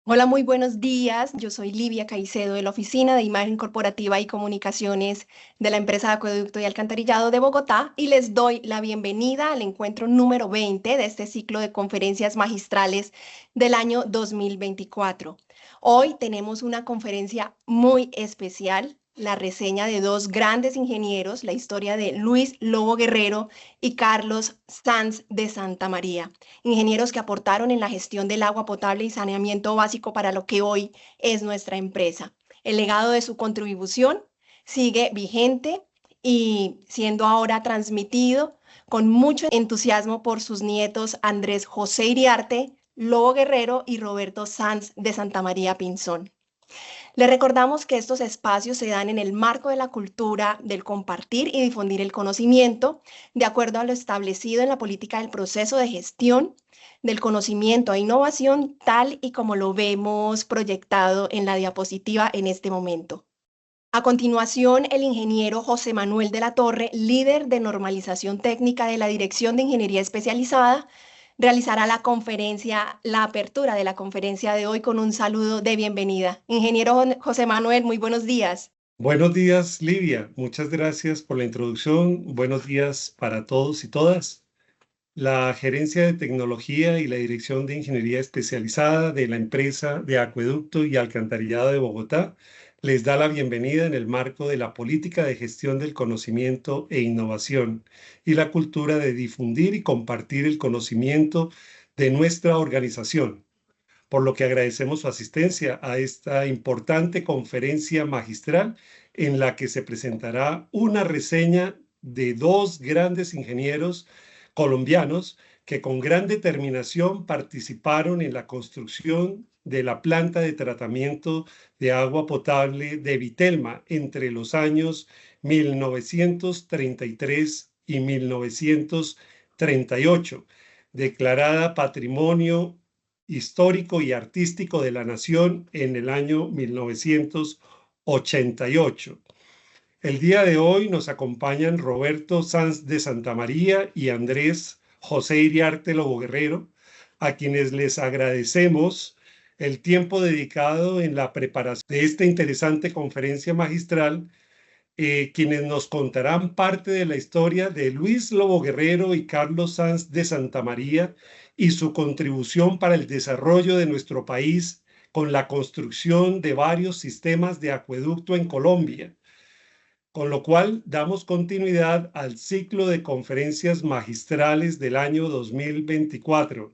Hola, muy buenos días. Yo soy Livia Caicedo de la Oficina de Imagen Corporativa y Comunicaciones de la empresa de Acueducto y Alcantarillado de Bogotá y les doy la bienvenida al encuentro número 20 de este ciclo de conferencias magistrales del año 2024. Hoy tenemos una conferencia muy especial, la reseña de dos grandes ingenieros, la historia de Luis Lobo Guerrero y Carlos Sanz de Santa María, ingenieros que aportaron en la gestión del agua potable y saneamiento básico para lo que hoy es nuestra empresa. El legado de su contribución sigue vigente y siendo ahora transmitido con mucho entusiasmo por sus nietos Andrés José Iriarte, Lobo Guerrero y Roberto Sanz de Santa María Pinzón. Le recordamos que estos espacios se dan en el marco de la cultura del compartir y difundir el conocimiento, de acuerdo a lo establecido en la política del proceso de gestión del conocimiento e innovación, tal y como lo vemos proyectado en la diapositiva en este momento. A continuación, el ingeniero José Manuel de la Torre, líder de normalización técnica de la Dirección de Ingeniería Especializada, realizará la apertura de la conferencia de hoy con un saludo de bienvenida. Ingeniero José Manuel, muy buenos días. Buenos días, Livia. Muchas gracias por la introducción. Buenos días para todos y todas. La Gerencia de Tecnología y la Dirección de Ingeniería Especializada de la empresa de Acueducto y Alcantarillado de Bogotá les da la bienvenida en el marco de la política de gestión del conocimiento e innovación y la cultura de difundir y compartir el conocimiento de nuestra organización, por lo que agradecemos su asistencia a esta importante conferencia magistral en la que se presentará una reseña de dos grandes ingenieros colombianos que con gran determinación participaron en la construcción de la planta de tratamiento de agua potable de Vitelma entre los años 1933 y 1938, declarada Patrimonio Histórico y Artístico de la Nación en el año 1988. El día de hoy nos acompañan Roberto Sanz de Santa María y Andrés José Iriarte Lobo Guerrero, a quienes les agradecemos el tiempo dedicado en la preparación de esta interesante conferencia magistral, quienes nos contarán parte de la historia de Luis Lobo Guerrero y Carlos Sanz de Santa María y su contribución para el desarrollo de nuestro país con la construcción de varios sistemas de acueducto en Colombia, con lo cual damos continuidad al ciclo de conferencias magistrales del año 2024.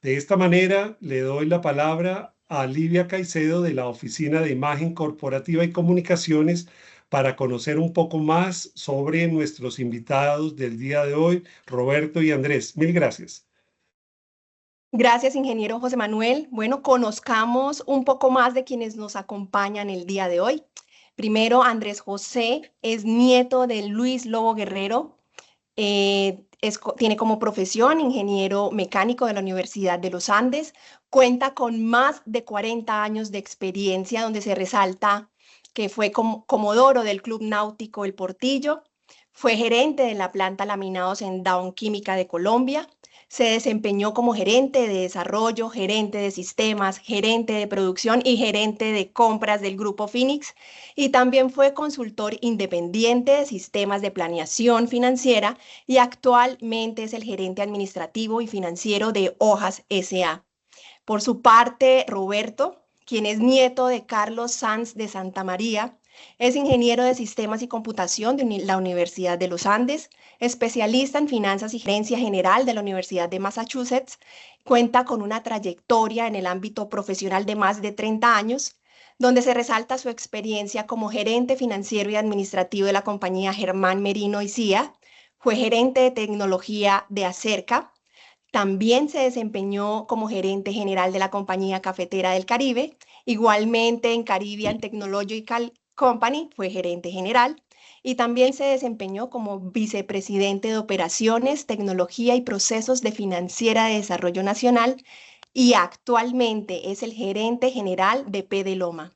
De esta manera, le doy la palabra a Livia Caicedo de la Oficina de Imagen Corporativa y Comunicaciones para conocer un poco más sobre nuestros invitados del día de hoy, Roberto y Andrés. Mil gracias. Gracias, ingeniero José Manuel. Bueno, conozcamos un poco más de quienes nos acompañan el día de hoy. Primero, Andrés José es nieto de Luis Lobo Guerrero. Tiene como profesión ingeniero mecánico de la Universidad de los Andes. Cuenta con más de 40 años de experiencia, donde se resalta que fue comodoro del Club Náutico El Portillo. Fue gerente de la planta Laminados en Dow Química de Colombia. Se desempeñó como gerente de desarrollo, gerente de sistemas, gerente de producción y gerente de compras del Grupo Phoenix. Y también fue consultor independiente de sistemas de planeación financiera y actualmente es el gerente administrativo y financiero de Hojas S.A. Por su parte, Roberto, quien es nieto de Carlos Sanz de Santa María, es ingeniero de sistemas y computación de la Universidad de los Andes, especialista en finanzas y gerencia general de la Universidad de Massachusetts. Cuenta con una trayectoria en el ámbito profesional de más de 30 años, donde se resalta su experiencia como gerente financiero y administrativo de la compañía Germán Merino y Cía. Fue gerente de tecnología de Acerca. También se desempeñó como gerente general de la compañía cafetera del Caribe. Igualmente en Caribbean Technological Company fue gerente general y también se desempeñó como vicepresidente de operaciones, tecnología y procesos de Financiera de Desarrollo Nacional y actualmente es el gerente general de P de Loma.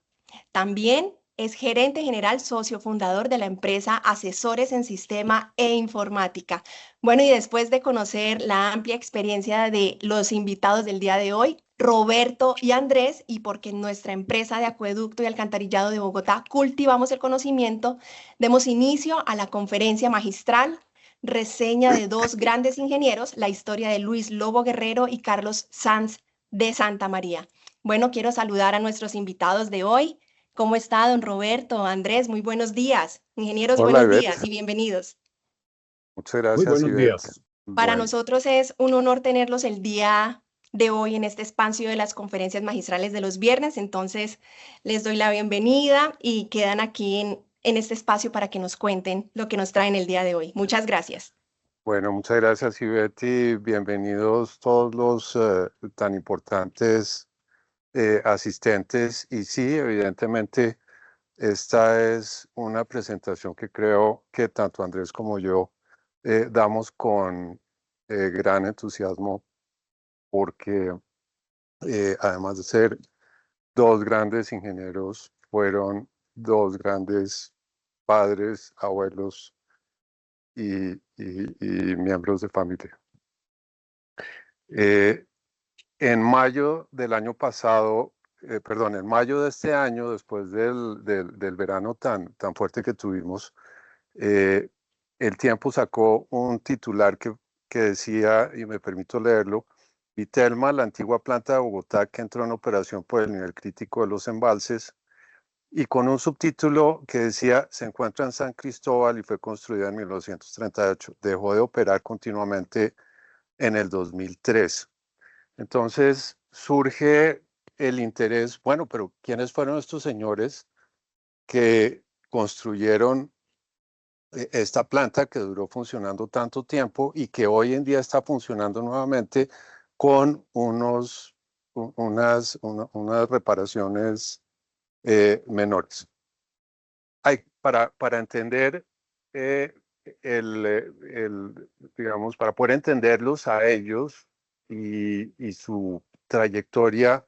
También es gerente general socio fundador de la empresa Asesores en Sistema e Informática. Bueno, y después de conocer la amplia experiencia de los invitados del día de hoy, Roberto y Andrés, y porque en nuestra empresa de acueducto y alcantarillado de Bogotá cultivamos el conocimiento, demos inicio a la conferencia magistral, reseña de dos grandes ingenieros, la historia de Luis Lobo Guerrero y Carlos Sanz de Santa María. Bueno, quiero saludar a nuestros invitados de hoy. ¿Cómo está, don Roberto? Andrés, muy buenos días. Ingenieros, Hola, buenos días Ivette. y bienvenidos. Muchas Muy gracias, buenos Ivette. días. Para Bueno, nosotros es un honor tenerlos el día de hoy en este espacio de las conferencias magistrales de los viernes. Entonces, les doy la bienvenida y quedan aquí en este espacio para que nos cuenten lo que nos traen el día de hoy. Muchas gracias. bueno, muchas gracias, Ivette, y bienvenidos todos los tan importantes asistentes. Y sí, evidentemente, esta es una presentación que creo que tanto Andrés como yo damos con gran entusiasmo, porque además de ser dos grandes ingenieros, fueron dos grandes padres, abuelos y miembros de familia. En mayo del año pasado, en mayo de este año, después del verano tan fuerte que tuvimos, El Tiempo sacó un titular que decía, y me permito leerlo: Vitelma, la antigua planta de Bogotá que entró en operación por el nivel crítico de los embalses, y con un subtítulo que decía: se encuentra en San Cristóbal y fue construida en 1938. Dejó de operar continuamente en el 2003. Entonces surge el interés, bueno, pero ¿quiénes fueron estos señores que construyeron esta planta que duró funcionando tanto tiempo y que hoy en día está funcionando nuevamente con unas reparaciones menores? Para entender eh, digamos, para poder entenderlos a ellos y su trayectoria,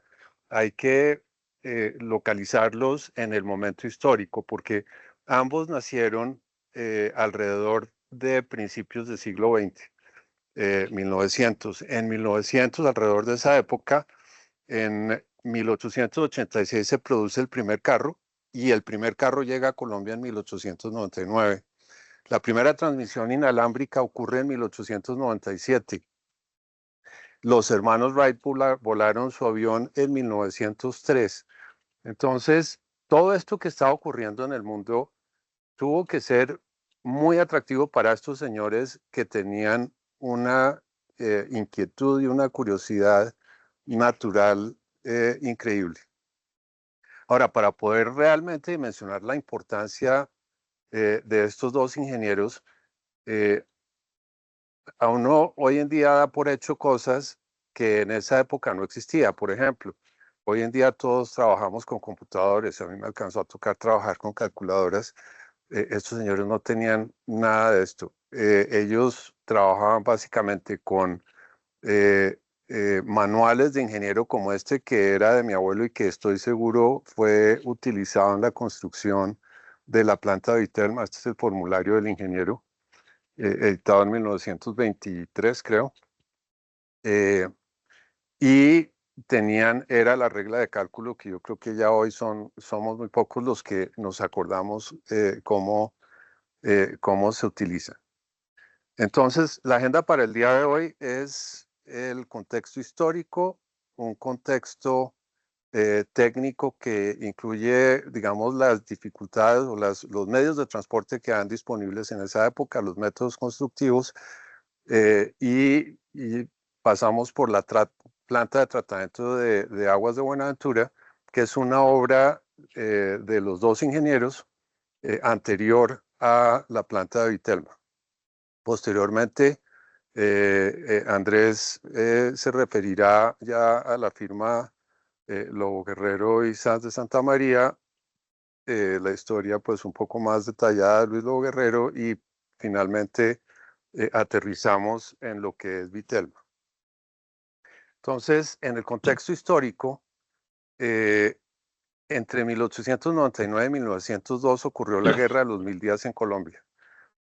hay que localizarlos en el momento histórico, porque ambos nacieron alrededor de principios del siglo XX, 1900. En 1900, alrededor de esa época, en 1886 se produce el primer carro, y el primer carro llega a Colombia en 1899. La primera transmisión inalámbrica ocurre en 1897. Los hermanos Wright volaron su avión en 1903. Entonces, todo esto que está ocurriendo en el mundo tuvo que ser muy atractivo para estos señores que tenían una inquietud y una curiosidad natural increíble. Ahora, para poder realmente dimensionar la importancia de estos dos ingenieros, eh, a uno hoy en día da por hecho cosas que en esa época no existía. Por ejemplo, hoy en día todos trabajamos con computadores. A mí me alcanzó a tocar trabajar con calculadoras. Estos señores no tenían nada de esto. Ellos trabajaban básicamente con eh, manuales de ingeniero como este, que era de mi abuelo y que estoy seguro fue utilizado en la construcción de la planta de Vitelma. Este es el formulario del ingeniero, editado en 1923, creo. Y era la regla de cálculo que yo creo que ya hoy somos muy pocos los que nos acordamos cómo se utiliza. Entonces, la agenda para el día de hoy es el contexto histórico, un contexto técnico que incluye, digamos, las dificultades o los medios de transporte que eran disponibles en esa época, los métodos constructivos, y pasamos por la planta de tratamiento de aguas de Buenaventura, que es una obra de los dos ingenieros anterior a la planta de Vitelma. Posteriormente, Andrés se referirá ya a la firma Lobo Guerrero y Sanz de Santa María, la historia pues un poco más detallada de Luis Lobo Guerrero, y finalmente aterrizamos en lo que es Vitelma. Entonces, en el contexto histórico, entre 1899 y 1902 ocurrió la Guerra de los Mil Días en Colombia.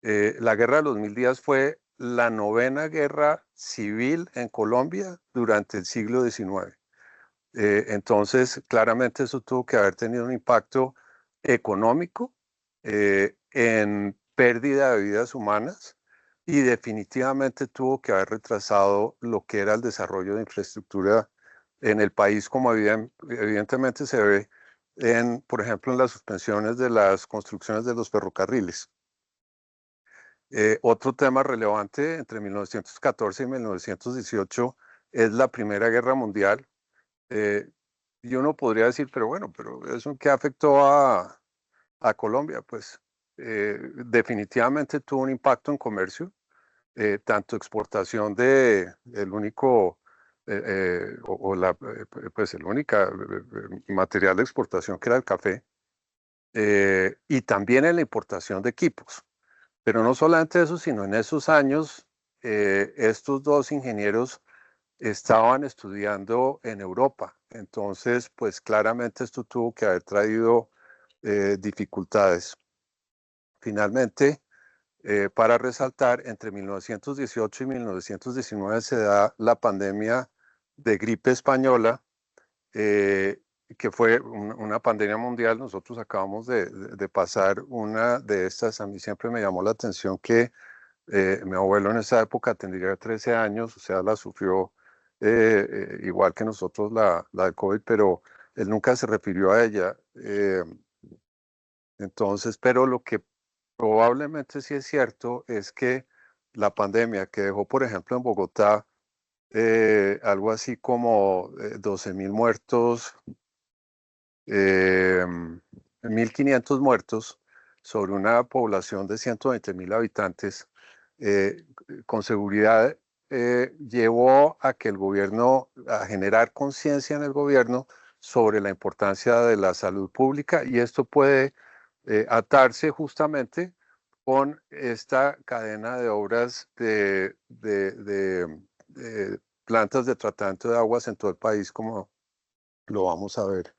La Guerra de los Mil Días fue la novena guerra civil en Colombia durante el siglo XIX. Entonces, claramente eso tuvo que haber tenido un impacto económico, en pérdida de vidas humanas, y definitivamente tuvo que haber retrasado lo que era el desarrollo de infraestructura en el país, como evidentemente se ve por ejemplo, en las suspensiones de las construcciones de los ferrocarriles. Otro tema relevante entre 1914 y 1918 es la Primera Guerra Mundial. Y uno podría decir, pero bueno, pero ¿eso en qué afectó a Colombia? Pues definitivamente tuvo un impacto en comercio, tanto exportación de el único, pues el único material de exportación que era el café, y también en la importación de equipos. Pero no solamente eso, sino en esos años, estos dos ingenieros estaban estudiando en Europa. Entonces, pues claramente esto tuvo que haber traído dificultades. Finalmente, para resaltar, entre 1918 y 1919 se da la pandemia de gripe española, que fue una pandemia mundial. Nosotros acabamos de pasar una de estas. A mí siempre me llamó la atención que mi abuelo en esa época tendría 13 años, o sea, la sufrió igual que nosotros la de COVID, pero él nunca se refirió a ella. Entonces, pero lo que probablemente sí es cierto es que la pandemia que dejó, por ejemplo, en Bogotá, algo así como 12.000 muertos, 1.500 muertos sobre una población de 120.000 habitantes, con seguridad llevó a que el gobierno, a generar conciencia en el gobierno sobre la importancia de la salud pública, y esto puede atarse justamente con esta cadena de obras de plantas de tratamiento de aguas en todo el país, como lo vamos a ver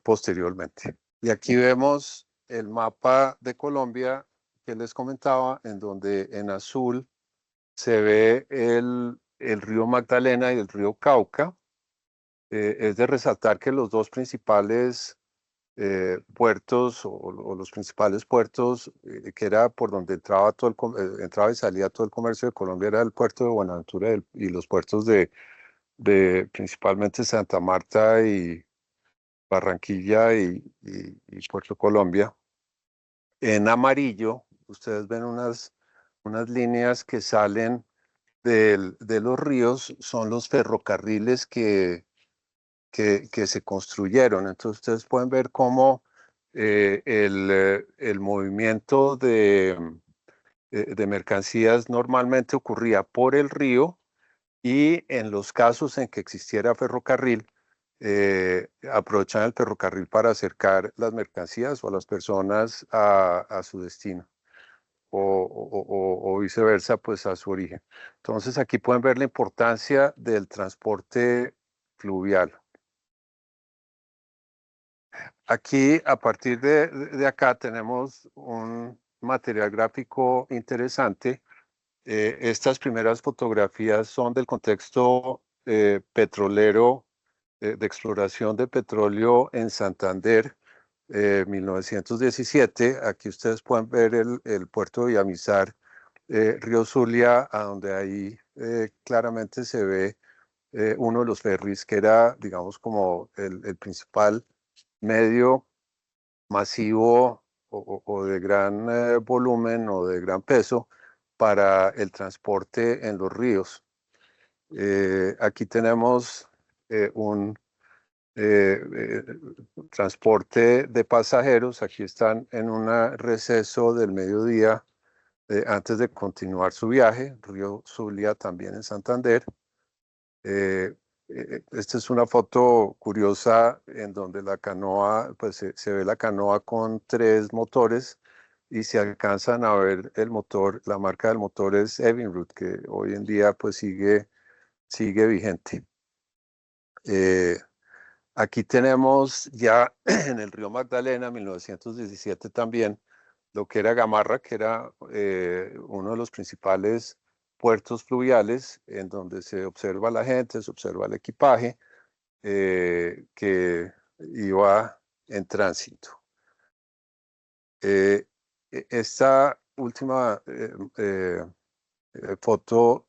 posteriormente. Y aquí vemos el mapa de Colombia que les comentaba, en donde en azul se ve el río Magdalena y el río Cauca. Es de resaltar que los dos principales puertos, o los principales puertos, que era por donde entraba, entraba y salía todo el comercio de Colombia, era el puerto de Buenaventura y los puertos de principalmente Santa Marta y Barranquilla y Puerto Colombia. En amarillo, ustedes ven unas líneas que salen de los ríos, son los ferrocarriles que se construyeron. Entonces ustedes pueden ver cómo el movimiento de mercancías normalmente ocurría por el río, y en los casos en que existiera ferrocarril, aprovechan el ferrocarril para acercar las mercancías o a las personas a su destino, o viceversa, pues a su origen. Entonces aquí pueden ver la importancia del transporte fluvial. Aquí, a partir de acá, tenemos un material gráfico interesante. Estas primeras fotografías son del contexto petrolero, de exploración de petróleo en Santander, 1917. Aquí ustedes pueden ver el puerto de Villamizar, Río Zulia, a donde ahí claramente se ve uno de los ferries, que era, digamos, como el principal medio masivo o de gran volumen o de gran peso para el transporte en los ríos. Aquí tenemos un transporte de pasajeros. Aquí están en un receso del mediodía antes de continuar su viaje. Río Zulia, también en Santander. Esta es una foto curiosa en donde la canoa, pues se ve la canoa con 3 motores, y se alcanzan a ver el motor. La marca del motor es Evinrude, que hoy en día pues sigue vigente. Aquí tenemos ya en el río Magdalena, 1917 también, lo que era Gamarra, que era uno de los principales puertos fluviales, en donde se observa la gente, se observa el equipaje. que iba en tránsito. Esta última foto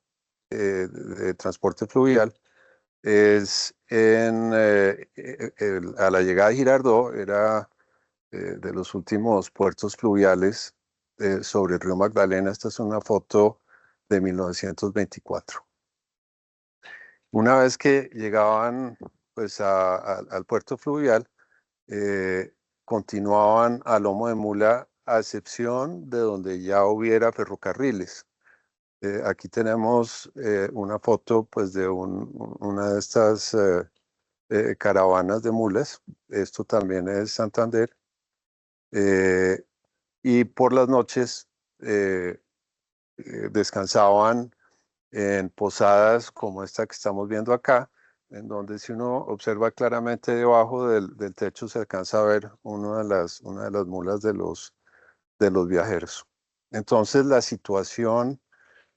de transporte fluvial es a la llegada de Girardot, era de los últimos puertos fluviales sobre el río Magdalena. Esta es una foto de 1924. Una vez que llegaban pues, al puerto fluvial, continuaban a lomo de mula, a excepción de donde ya hubiera ferrocarriles. Aquí tenemos una foto pues, de una de estas caravanas de mulas. Esto también es Santander. Y por las noches descansaban en posadas como esta que estamos viendo acá, en donde si uno observa claramente debajo del techo se alcanza a ver una de las mulas de los viajeros. Entonces la situación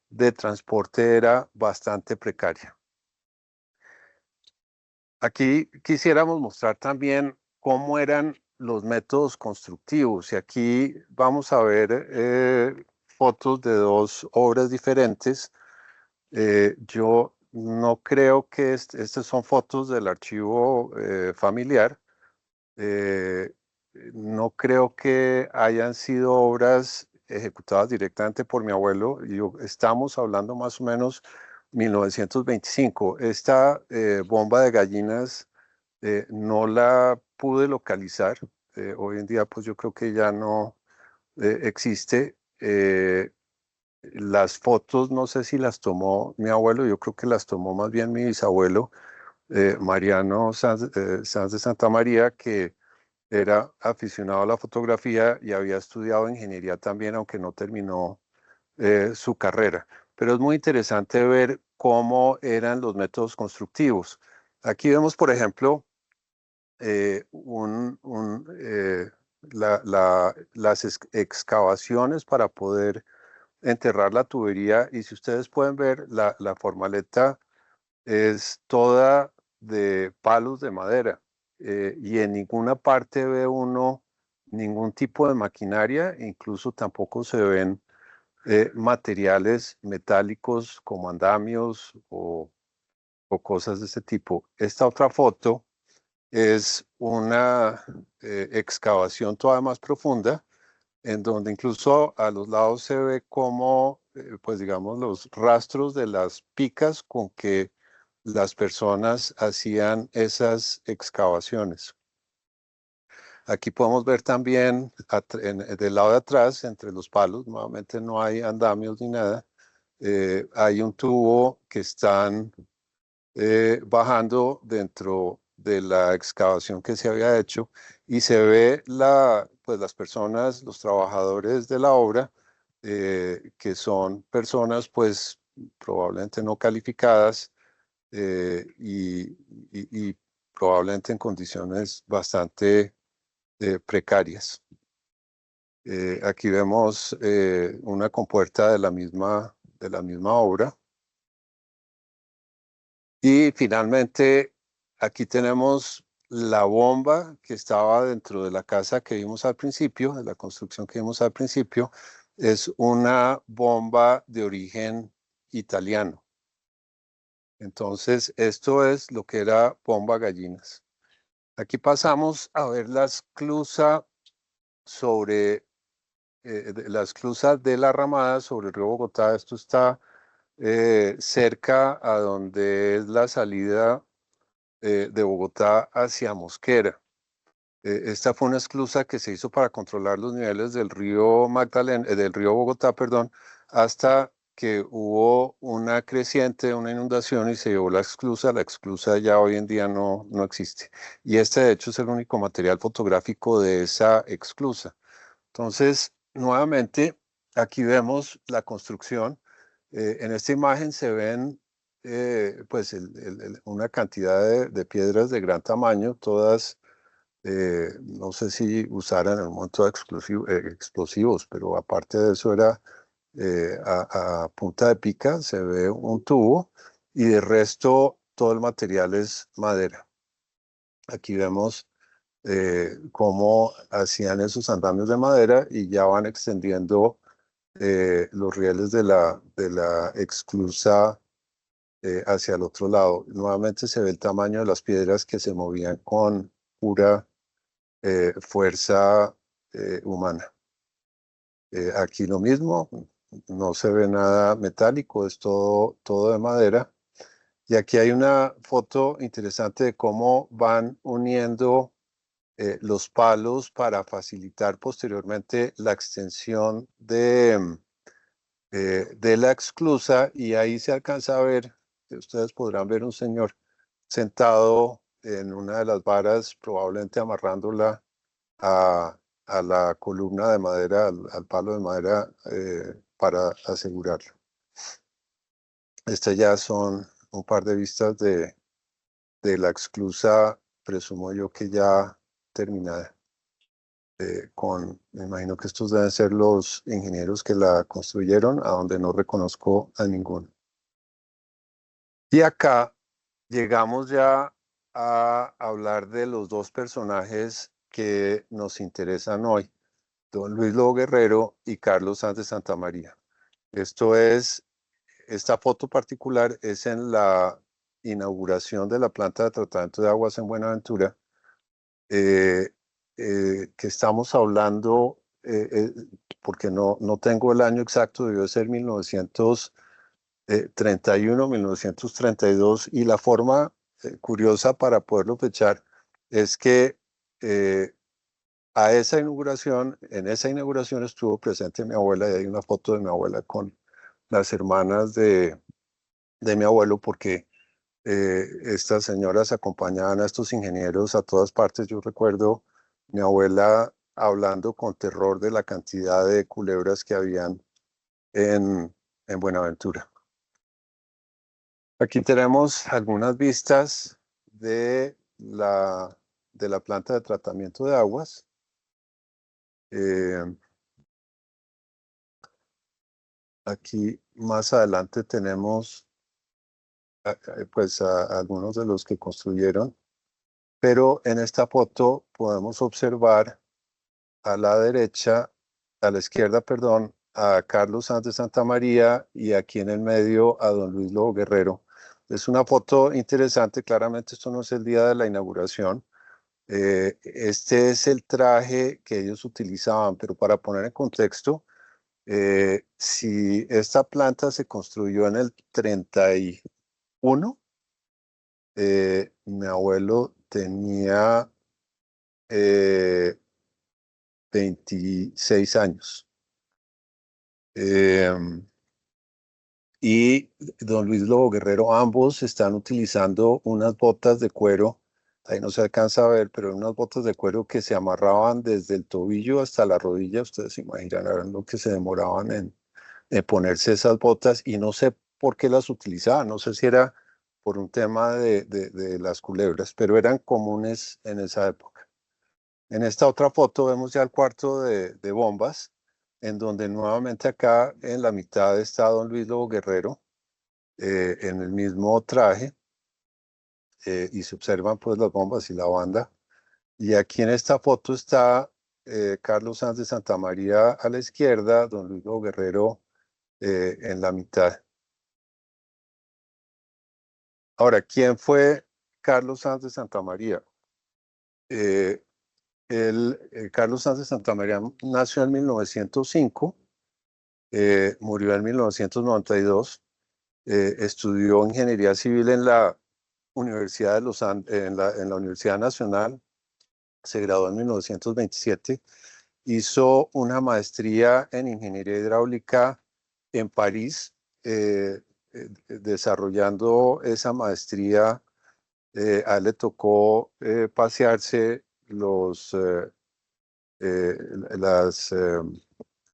de transporte era bastante precaria. Aquí quisiéramos mostrar también cómo eran los métodos constructivos, y aquí vamos a ver fotos de dos obras diferentes. Yo no creo que estas son fotos del archivo familiar. No creo que hayan sido obras ejecutadas directamente por mi abuelo. Estamos hablando más o menos 1925. Esta bomba de gallinas no la pude localizar. Hoy en día pues yo creo que ya no existe. Las fotos no sé si las tomó mi abuelo, yo creo que las tomó más bien mi bisabuelo, Mariano Sanz de Santa María, que era aficionado a la fotografía y había estudiado ingeniería también, aunque no terminó su carrera. Pero es muy interesante ver cómo eran los métodos constructivos. Aquí vemos, por ejemplo, las excavaciones para poder enterrar la tubería, y si ustedes pueden ver, la formaleta es toda de palos de madera, y en ninguna parte ve uno ningún tipo de maquinaria, incluso tampoco se ven materiales metálicos como andamios o cosas de ese tipo. Esta otra foto es una excavación todavía más profunda, en donde incluso a los lados se ve como, pues digamos, los rastros de las picas con que las personas hacían esas excavaciones. Aquí podemos ver también del lado de atrás, entre los palos, nuevamente no hay andamios ni nada, hay un tubo que están bajando dentro de la excavación que se había hecho, y se ve pues las personas, los trabajadores de la obra, que son personas pues probablemente no calificadas, y probablemente en condiciones bastante precarias. Aquí vemos una compuerta de la misma obra. Y finalmente, aquí tenemos la bomba que estaba dentro de la casa que vimos al principio, de la construcción que vimos al principio. Es una bomba de origen italiano. Entonces, esto es lo que era bomba gallinas. Aquí pasamos a ver la esclusa de la Ramada sobre el río Bogotá. Esto está cerca a donde es la salida de Bogotá hacia Mosquera. Esta fue una esclusa que se hizo para controlar los niveles del río Magdalena, del río Bogotá, perdón, hasta que hubo una creciente, una inundación, y se llevó la esclusa. La esclusa ya hoy en día no existe. Y este, de hecho, es el único material fotográfico de esa esclusa. Entonces, nuevamente, aquí vemos la construcción. En esta imagen se ven pues una cantidad de piedras de gran tamaño, todas, no sé si usaran el monto de explosivos, pero aparte de eso era a punta de pica, se ve un tubo, y de resto todo el material es madera. Aquí vemos cómo hacían esos andamios de madera y ya van extendiendo los rieles de la esclusa hacia el otro lado. Nuevamente se ve el tamaño de las piedras que se movían con pura fuerza humana. Aquí lo mismo, no se ve nada metálico, es todo de madera. Y aquí hay una foto interesante de cómo van uniendo los palos para facilitar posteriormente la extensión de la esclusa, y ahí se alcanza a ver, ustedes podrán ver un señor sentado en una de las varas, probablemente amarrándola a la columna de madera, al palo de madera, para asegurarlo. Estas ya son un par de vistas de la esclusa, presumo yo que ya terminada. Me imagino que estos deben ser los ingenieros que la construyeron, a donde no reconozco a ninguno. Y acá llegamos ya a hablar de los dos personajes que nos interesan hoy, don Luis Lobo Guerrero y Carlos Sanz de Santamaría. Esta foto particular es en la inauguración de la planta de tratamiento de aguas en Buenaventura, que estamos hablando, porque no tengo el año exacto, debió ser 1931, 1932, y la forma curiosa para poderlo fechar es que en esa inauguración estuvo presente mi abuela, y hay una foto de mi abuela con las hermanas de mi abuelo, porque estas señoras acompañaban a estos ingenieros a todas partes. Yo recuerdo mi abuela hablando con terror de la cantidad de culebras que habían en Buenaventura. Aquí tenemos algunas vistas de la planta de tratamiento de aguas. Aquí más adelante tenemos pues a algunos de los que construyeron, pero en esta foto podemos observar a la derecha, a la izquierda, perdón, a Carlos Sanz de Santamaría, y aquí en el medio a don Luis Lobo Guerrero. Es una foto interesante. Claramente esto no es el día de la inauguración. Este es el traje que ellos utilizaban, pero para poner en contexto, si esta planta se construyó en el 31, mi abuelo tenía 26 años. Y don Luis Lobo Guerrero, ambos están utilizando unas botas de cuero, ahí no se alcanza a ver, pero unas botas de cuero que se amarraban desde el tobillo hasta la rodilla. Ustedes se imaginarán lo que se demoraban en ponerse esas botas, y no sé por qué las utilizaban, no sé si era por un tema de las culebras, pero eran comunes en esa época. En esta otra foto vemos ya el cuarto de bombas, en donde nuevamente acá en la mitad está don Luis Lobo Guerrero, en el mismo traje, y se observan pues las bombas y la banda. Y aquí en esta foto está Carlos Sanz de Santamaría a la izquierda, don Luis Lobo Guerrero en la mitad. Ahora, ¿quién fue Carlos Sanz de Santamaría? Carlos Sanz de Santamaría nació en 1905, murió en 1992, estudió ingeniería civil en la Universidad de Los en la Universidad Nacional, se graduó en 1927, hizo una maestría en ingeniería hidráulica en París. Desarrollando esa maestría, a él le tocó pasearse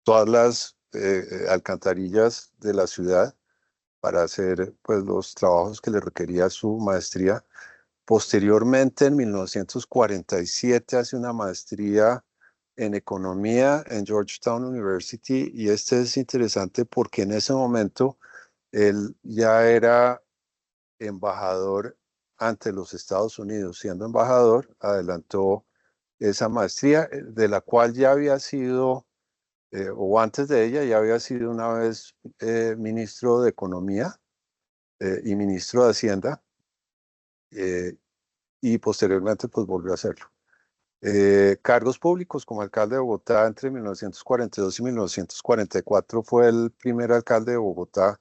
todas las alcantarillas de la ciudad para hacer pues los trabajos que le requería su maestría. Posteriormente, en 1947, hace una maestría en economía en Georgetown University, y este es interesante porque en ese momento él ya era embajador ante los Estados Unidos, siendo embajador, adelantó esa maestría, de la cual ya había sido, o antes de ella, ya había sido una vez ministro de Economía y ministro de Hacienda, y posteriormente pues volvió a hacerlo. Cargos públicos como alcalde de Bogotá entre 1942 y 1944, fue el primer alcalde de Bogotá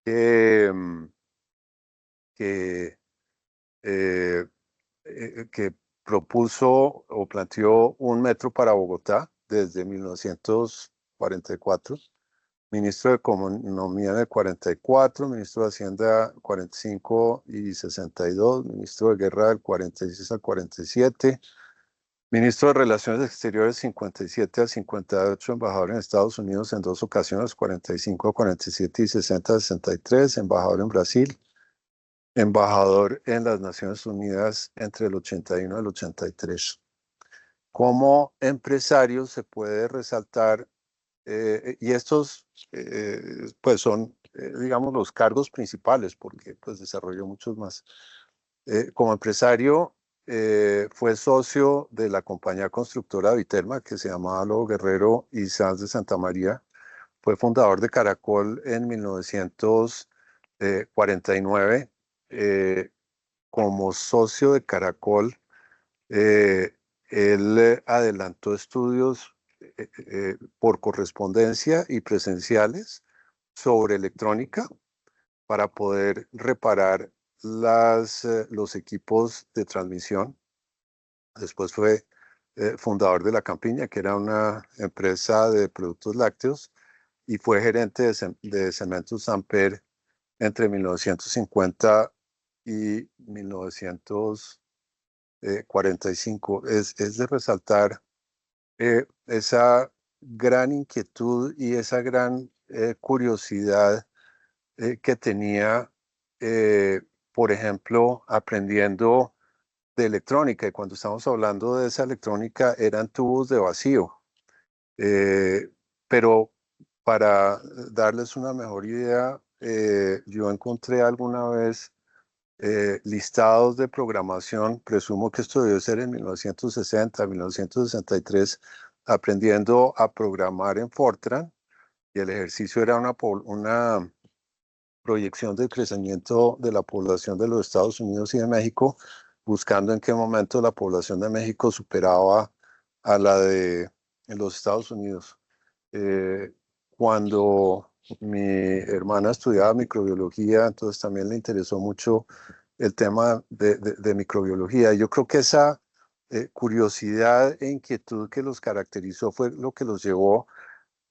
que propuso o planteó un metro para Bogotá desde 1944, ministro de Economía en el 44, ministro de Hacienda 45 y 62, ministro de Guerra del 46 al 47, ministro de Relaciones Exteriores 57 a 58, embajador en Estados Unidos en 2 ocasiones, 45 a 47 y 60 a 63, embajador en Brasil, embajador en las Naciones Unidas entre el 81 y el 83. Como empresario se puede resaltar, y estos pues son, digamos, los cargos principales, porque pues desarrolló muchos más. Como empresario fue socio de la compañía constructora Vitelma, que se llamaba Lobo Guerrero y Sanz de Santa María. Fue fundador de Caracol en 1949. Como socio de Caracol, él adelantó estudios por correspondencia y presenciales sobre electrónica para poder reparar los equipos de transmisión. Después fue fundador de La Campiña, que era una empresa de productos lácteos, y fue gerente de Cementos Samper entre 1950 y 1945. Es de resaltar esa gran inquietud y esa gran curiosidad que tenía, por ejemplo, aprendiendo de electrónica. Y cuando estamos hablando de esa electrónica, eran tubos de vacío. Pero para darles una mejor idea, yo encontré alguna vez listados de programación, presumo que esto debió ser en 1960, 1963, aprendiendo a programar en Fortran, y el ejercicio era una proyección del crecimiento de la población de los Estados Unidos y de México, buscando en qué momento la población de México superaba a la de los Estados Unidos. Cuando mi hermana estudiaba microbiología, entonces también le interesó mucho el tema de microbiología. Yo creo que esa curiosidad e inquietud que los caracterizó fue lo que los llevó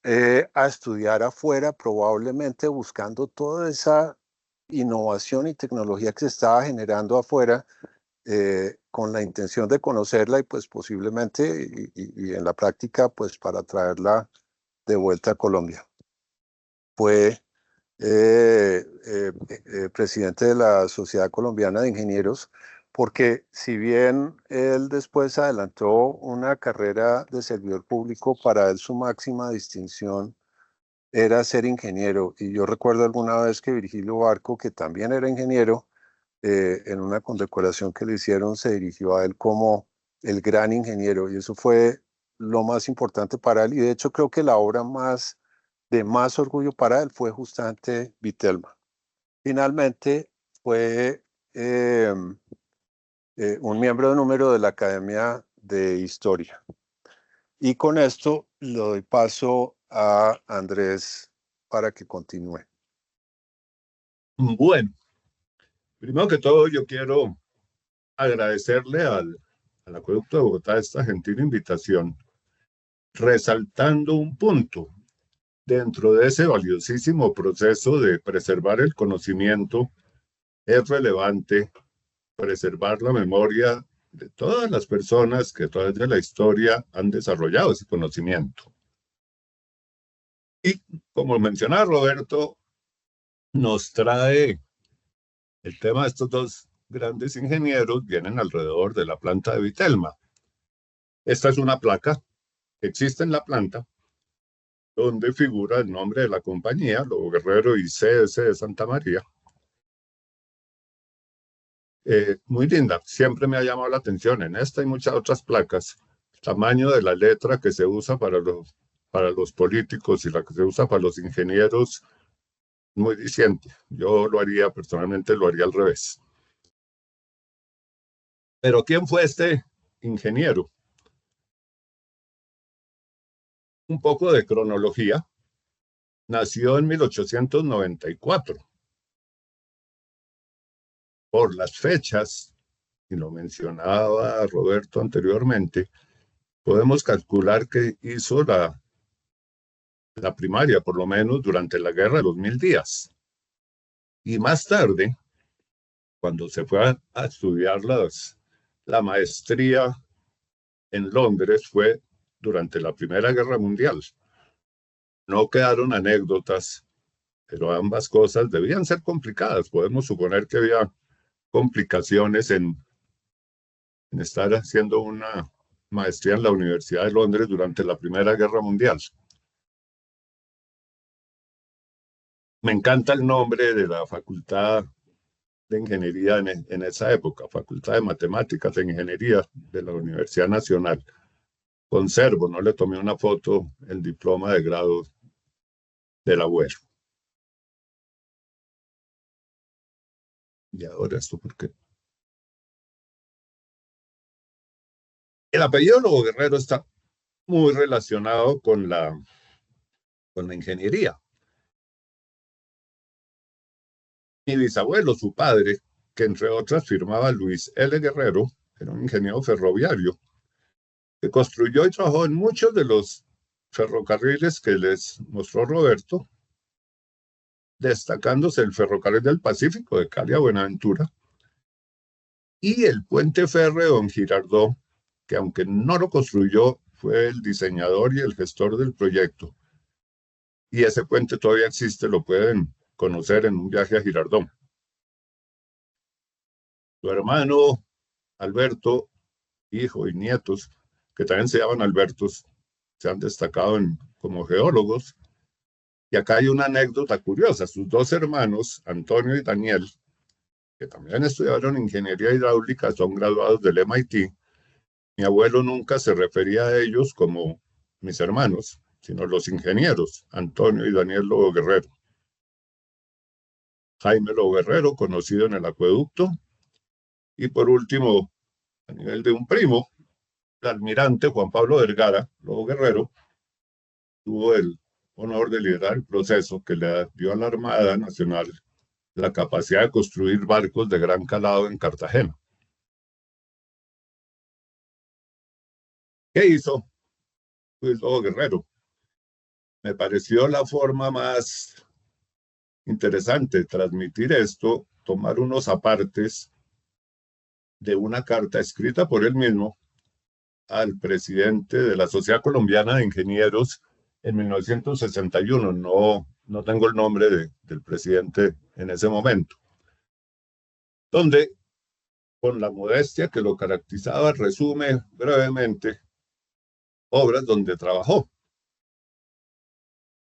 a estudiar afuera, probablemente buscando toda esa innovación y tecnología que se estaba generando afuera, con la intención de conocerla y pues posiblemente y en la práctica pues para traerla de vuelta a Colombia. Fue presidente de la Sociedad Colombiana de Ingenieros, porque si bien él después adelantó una carrera de servidor público, para él su máxima distinción era ser ingeniero. Y yo recuerdo alguna vez que Virgilio Barco, que también era ingeniero, en una condecoración que le hicieron, se dirigió a él como el gran ingeniero, y eso fue lo más importante para él, y de hecho creo que la obra de más orgullo para él fue justamente Vitelma. Finalmente fue un miembro de número de la Academia de Historia. Y con esto le doy paso a Andrés para que continúe. Bueno, primero que todo yo quiero agradecerle al Acueducto de Bogotá esta gentil invitación, resaltando un punto dentro de ese valiosísimo proceso de preservar el conocimiento. Es relevante preservar la memoria de todas las personas que a través de la historia han desarrollado ese conocimiento. Y como mencionaba Roberto, nos trae el tema de estos dos grandes ingenieros, vienen alrededor de la planta de Vitelma. Esta es una placa que existe en la planta, donde figura el nombre de la compañía, Lobo Guerrero y CS de Santa María. muy linda. Siempre me ha llamado la atención en esta y muchas otras placas, el tamaño de la letra que se usa para los políticos y la que se usa para los ingenieros, muy diciente. Yo lo haría, personalmente lo haría al revés. Pero ¿quién fue este ingeniero? Un poco de cronología. Nació en 1894. Por las fechas, y lo mencionaba Roberto anteriormente, podemos calcular que hizo la primaria, por lo menos durante la Guerra de los 1000 días. Y más tarde, cuando se fue a estudiar la maestría en Londres, fue durante la Primera Guerra Mundial. No quedaron anécdotas, pero ambas cosas debían ser complicadas. Podemos suponer que había complicaciones en estar haciendo una maestría en la Universidad de Londres durante la Primera Guerra Mundial. Me encanta el nombre de la Facultad de Ingeniería en esa época, Facultad de Matemáticas e Ingeniería de la Universidad Nacional. Conservo, no le tomé una foto, el diploma de grado del abuelo. Y ahora esto, ¿por qué? El apellido Lobo Guerrero está muy relacionado con la ingeniería. Mi bisabuelo, su padre, que entre otras firmaba Luis L. Guerrero, era un ingeniero ferroviario, que construyó y trabajó en muchos de los ferrocarriles que les mostró Roberto, destacándose el ferrocarril del Pacífico de Cali a Buenaventura y el puente férreo en Girardot, que aunque no lo construyó, fue el diseñador y el gestor del proyecto. Y ese puente todavía existe, lo pueden conocer en un viaje a Girardot. Su hermano Alberto, hijo y nietos, que también se llaman Albertos, se han destacado como geólogos. Y acá hay una anécdota curiosa. Sus dos hermanos, Antonio y Daniel, que también estudiaron ingeniería hidráulica, son graduados del MIT. Mi abuelo nunca se refería a ellos como mis hermanos, sino los ingenieros, Antonio y Daniel Lobo Guerrero. Jaime Lobo Guerrero, conocido en el acueducto. Y por último, a nivel de un primo, el almirante Juan Pablo Vergara Lobo Guerrero, tuvo el honor de liderar el proceso que le dio a la Armada Nacional la capacidad de construir barcos de gran calado en Cartagena. ¿Qué hizo Luis Lobo Guerrero? Me pareció la forma más interesante de transmitir esto, tomar unos apartes de una carta escrita por él mismo al presidente de la Sociedad Colombiana de Ingenieros en 1961. No tengo el nombre del presidente en ese momento, donde, con la modestia que lo caracterizaba, resume brevemente obras donde trabajó.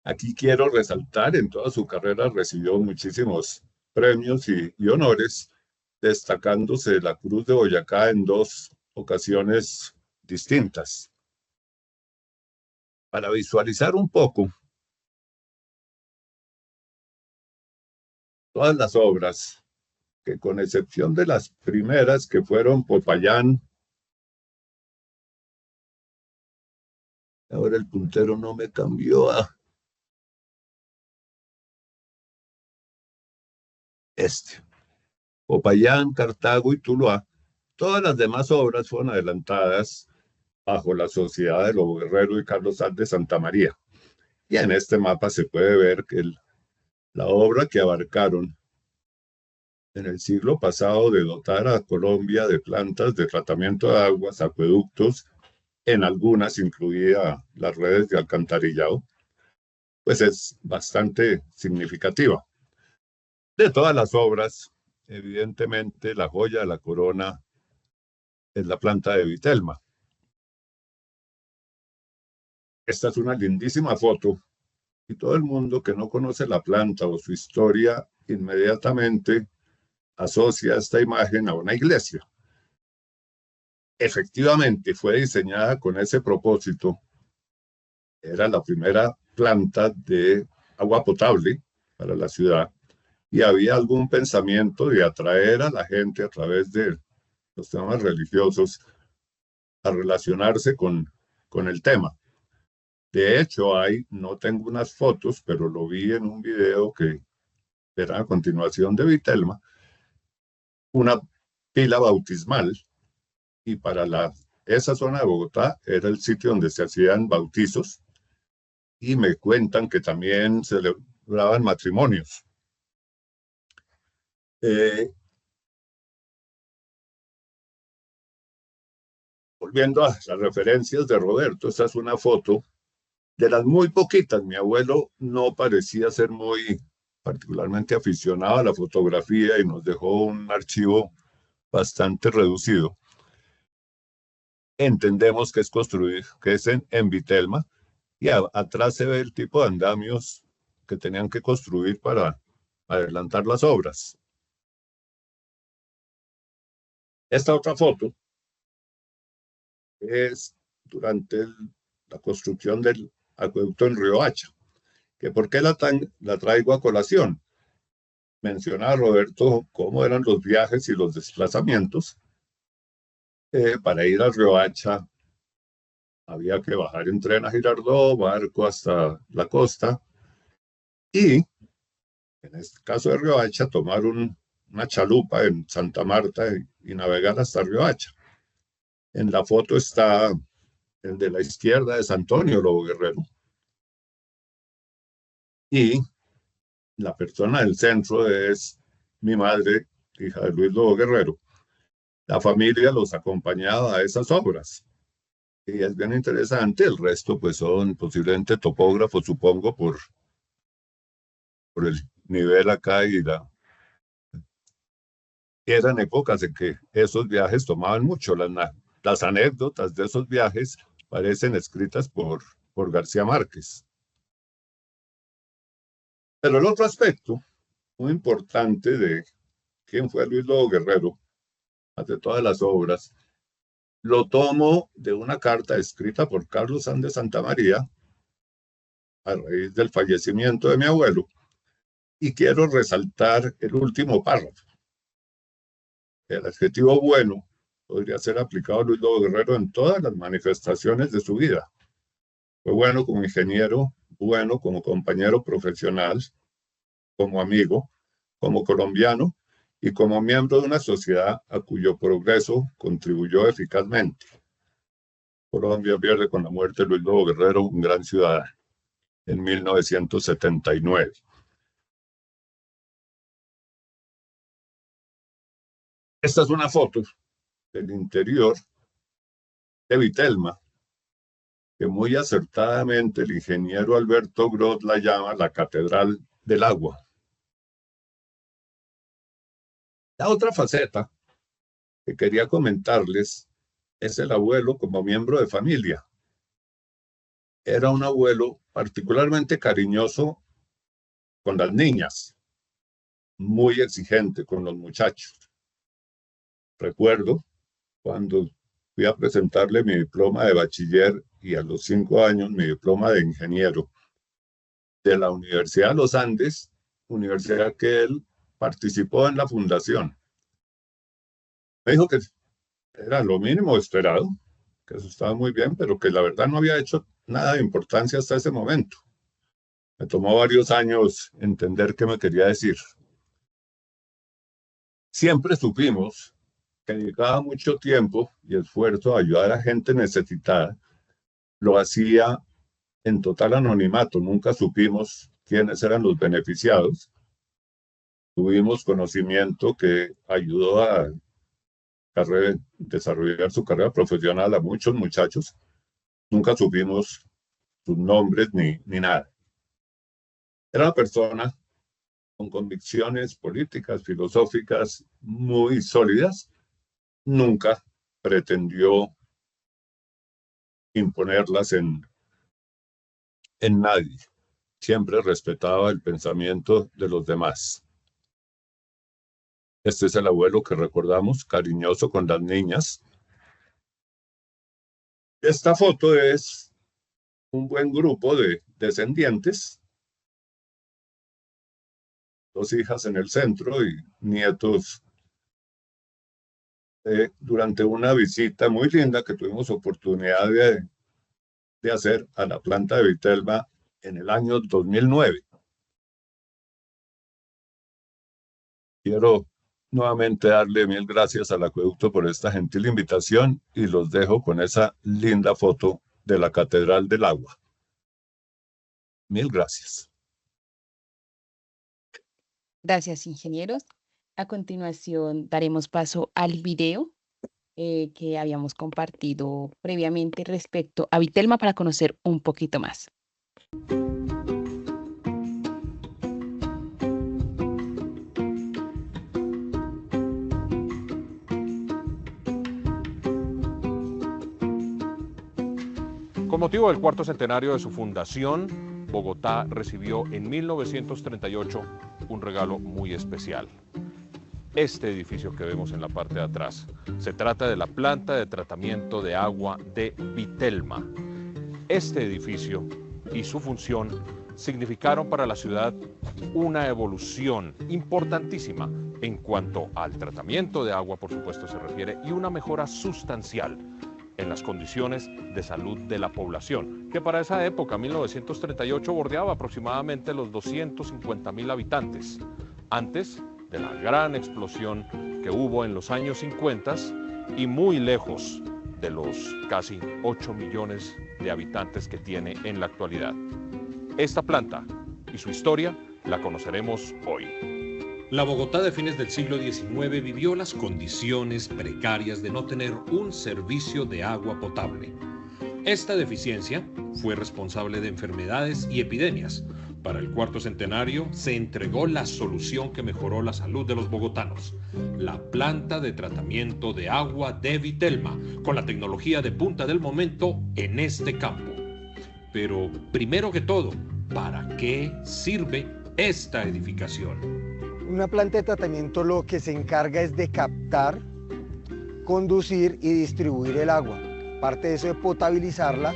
Aquí quiero resaltar, en toda su carrera recibió muchísimos premios y honores, destacándose la Cruz de Boyacá en 2 ocasiones distintas. Para visualizar un poco todas las obras, que con excepción de las primeras que fueron Popayán, ahora el puntero no me cambió a Popayán, Cartago y Tuluá, todas las demás obras fueron adelantadas bajo la sociedad de Lobo Guerrero y Carlos Sanz de Santa María. Y en este mapa se puede ver que la obra que abarcaron en el siglo pasado de dotar a Colombia de plantas de tratamiento de aguas, acueductos, en algunas incluida las redes de alcantarillado, pues es bastante significativa. De todas las obras, evidentemente la joya de la corona es la planta de Vitelma. Esta es una lindísima foto y todo el mundo que no conoce la planta o su historia inmediatamente asocia esta imagen a una iglesia. Efectivamente, fue diseñada con ese propósito. Era la primera planta de agua potable para la ciudad y había algún pensamiento de atraer a la gente a través de los temas religiosos a relacionarse con el tema. De hecho, no tengo unas fotos, pero lo vi en un video que era a continuación de Vitelma, una pila bautismal, y para esa zona de Bogotá era el sitio donde se hacían bautizos, y me cuentan que también se celebraban matrimonios. Volviendo a las referencias de Roberto, esta es una foto de las muy poquitas. Mi abuelo no parecía ser muy particularmente aficionado a la fotografía y nos dejó un archivo bastante reducido. Entendemos que es construido, que es en Vitelma, y atrás se ve el tipo de andamios que tenían que construir para adelantar las obras. Esta otra foto es durante la construcción del acueducto en Riohacha, que por qué la traigo a colación. Mencionaba Roberto cómo eran los viajes y los desplazamientos. Para ir a Riohacha había que bajar en tren a Girardot, barco hasta la costa, y en este caso de Riohacha tomar una chalupa en Santa Marta y navegar hasta Riohacha. En la foto está el de la izquierda, es Antonio Lobo Guerrero, y la persona del centro es mi madre, hija de Luis Lobo Guerrero. La familia los acompañaba a esas obras. Y es bien interesante. El resto, pues, son posiblemente topógrafos, supongo, por el nivel acá y eran épocas en que esos viajes tomaban mucho. Las anécdotas de esos viajes parecen escritas por García Márquez. Pero el otro aspecto muy importante de quién fue Luis Lobo Guerrero, de todas las obras, lo tomo de una carta escrita por Carlos Sanz de Santamaría a raíz del fallecimiento de mi abuelo, y quiero resaltar el último párrafo. El adjetivo bueno podría ser aplicado a Luis Lobo Guerrero en todas las manifestaciones de su vida. Fue bueno como ingeniero, bueno como compañero profesional, como amigo, como colombiano y como miembro de una sociedad a cuyo progreso contribuyó eficazmente. Colombia pierde con la muerte de Luis Lobo Guerrero, un gran ciudadano, en 1979. Esta es una foto del interior de Vitelma, que muy acertadamente el ingeniero Alberto Groth la llama la Catedral del Agua. La otra faceta que quería comentarles es el abuelo como miembro de familia. Era un abuelo particularmente cariñoso con las niñas, muy exigente con los muchachos. Recuerdo cuando fui a presentarle mi diploma de bachiller y a los 5 años mi diploma de ingeniero de la Universidad de los Andes, universidad que él participó en la fundación. Me dijo que era lo mínimo esperado, que eso estaba muy bien, pero que la verdad no había hecho nada de importancia hasta ese momento. Me tomó varios años entender qué me quería decir. Siempre supimos que dedicaba mucho tiempo y esfuerzo a ayudar a gente necesitada. Lo hacía en total anonimato, nunca supimos quiénes eran los beneficiados. Tuvimos conocimiento que ayudó a desarrollar su carrera profesional a muchos muchachos. Nunca supimos sus nombres ni nada. Era una persona con convicciones políticas, filosóficas muy sólidas. Nunca pretendió imponerlas en nadie. Siempre respetaba el pensamiento de los demás. Este es el abuelo que recordamos, cariñoso con las niñas. Esta foto es un buen grupo de descendientes, 2 hijas en el centro y nietos, durante una visita muy linda que tuvimos oportunidad de hacer a la planta de Vitelma en el año 2009. Quiero nuevamente darle mil gracias al acueducto por esta gentil invitación y los dejo con esa linda foto de la Catedral del Agua. Mil gracias. Gracias, ingenieros. A continuación daremos paso al video que habíamos compartido previamente respecto a Vitelma para conocer un poquito más. Con motivo del cuarto centenario de su fundación, Bogotá recibió en 1938 un regalo muy especial. Este edificio que vemos en la parte de atrás. Se trata de la planta de tratamiento de agua de Vitelma. Este edificio y su función significaron para la ciudad una evolución importantísima en cuanto al tratamiento de agua, por supuesto, se refiere, y una mejora sustancial en las condiciones de salud de la población, que para esa época, 1938, bordeaba aproximadamente los 250.000 habitantes, antes de la gran explosión que hubo en los años 50 y muy lejos de los casi 8 millones de habitantes que tiene en la actualidad. Esta planta y su historia la conoceremos hoy. La Bogotá de fines del siglo XIX vivió las condiciones precarias de no tener un servicio de agua potable. Esta deficiencia fue responsable de enfermedades y epidemias. Para el cuarto centenario se entregó la solución que mejoró la salud de los bogotanos, la planta de tratamiento de agua de Vitelma, con la tecnología de punta del momento en este campo. Pero primero que todo, ¿para qué sirve esta edificación? Una planta de tratamiento lo que se encarga es de captar, conducir y distribuir el agua. Parte de eso de potabilizarla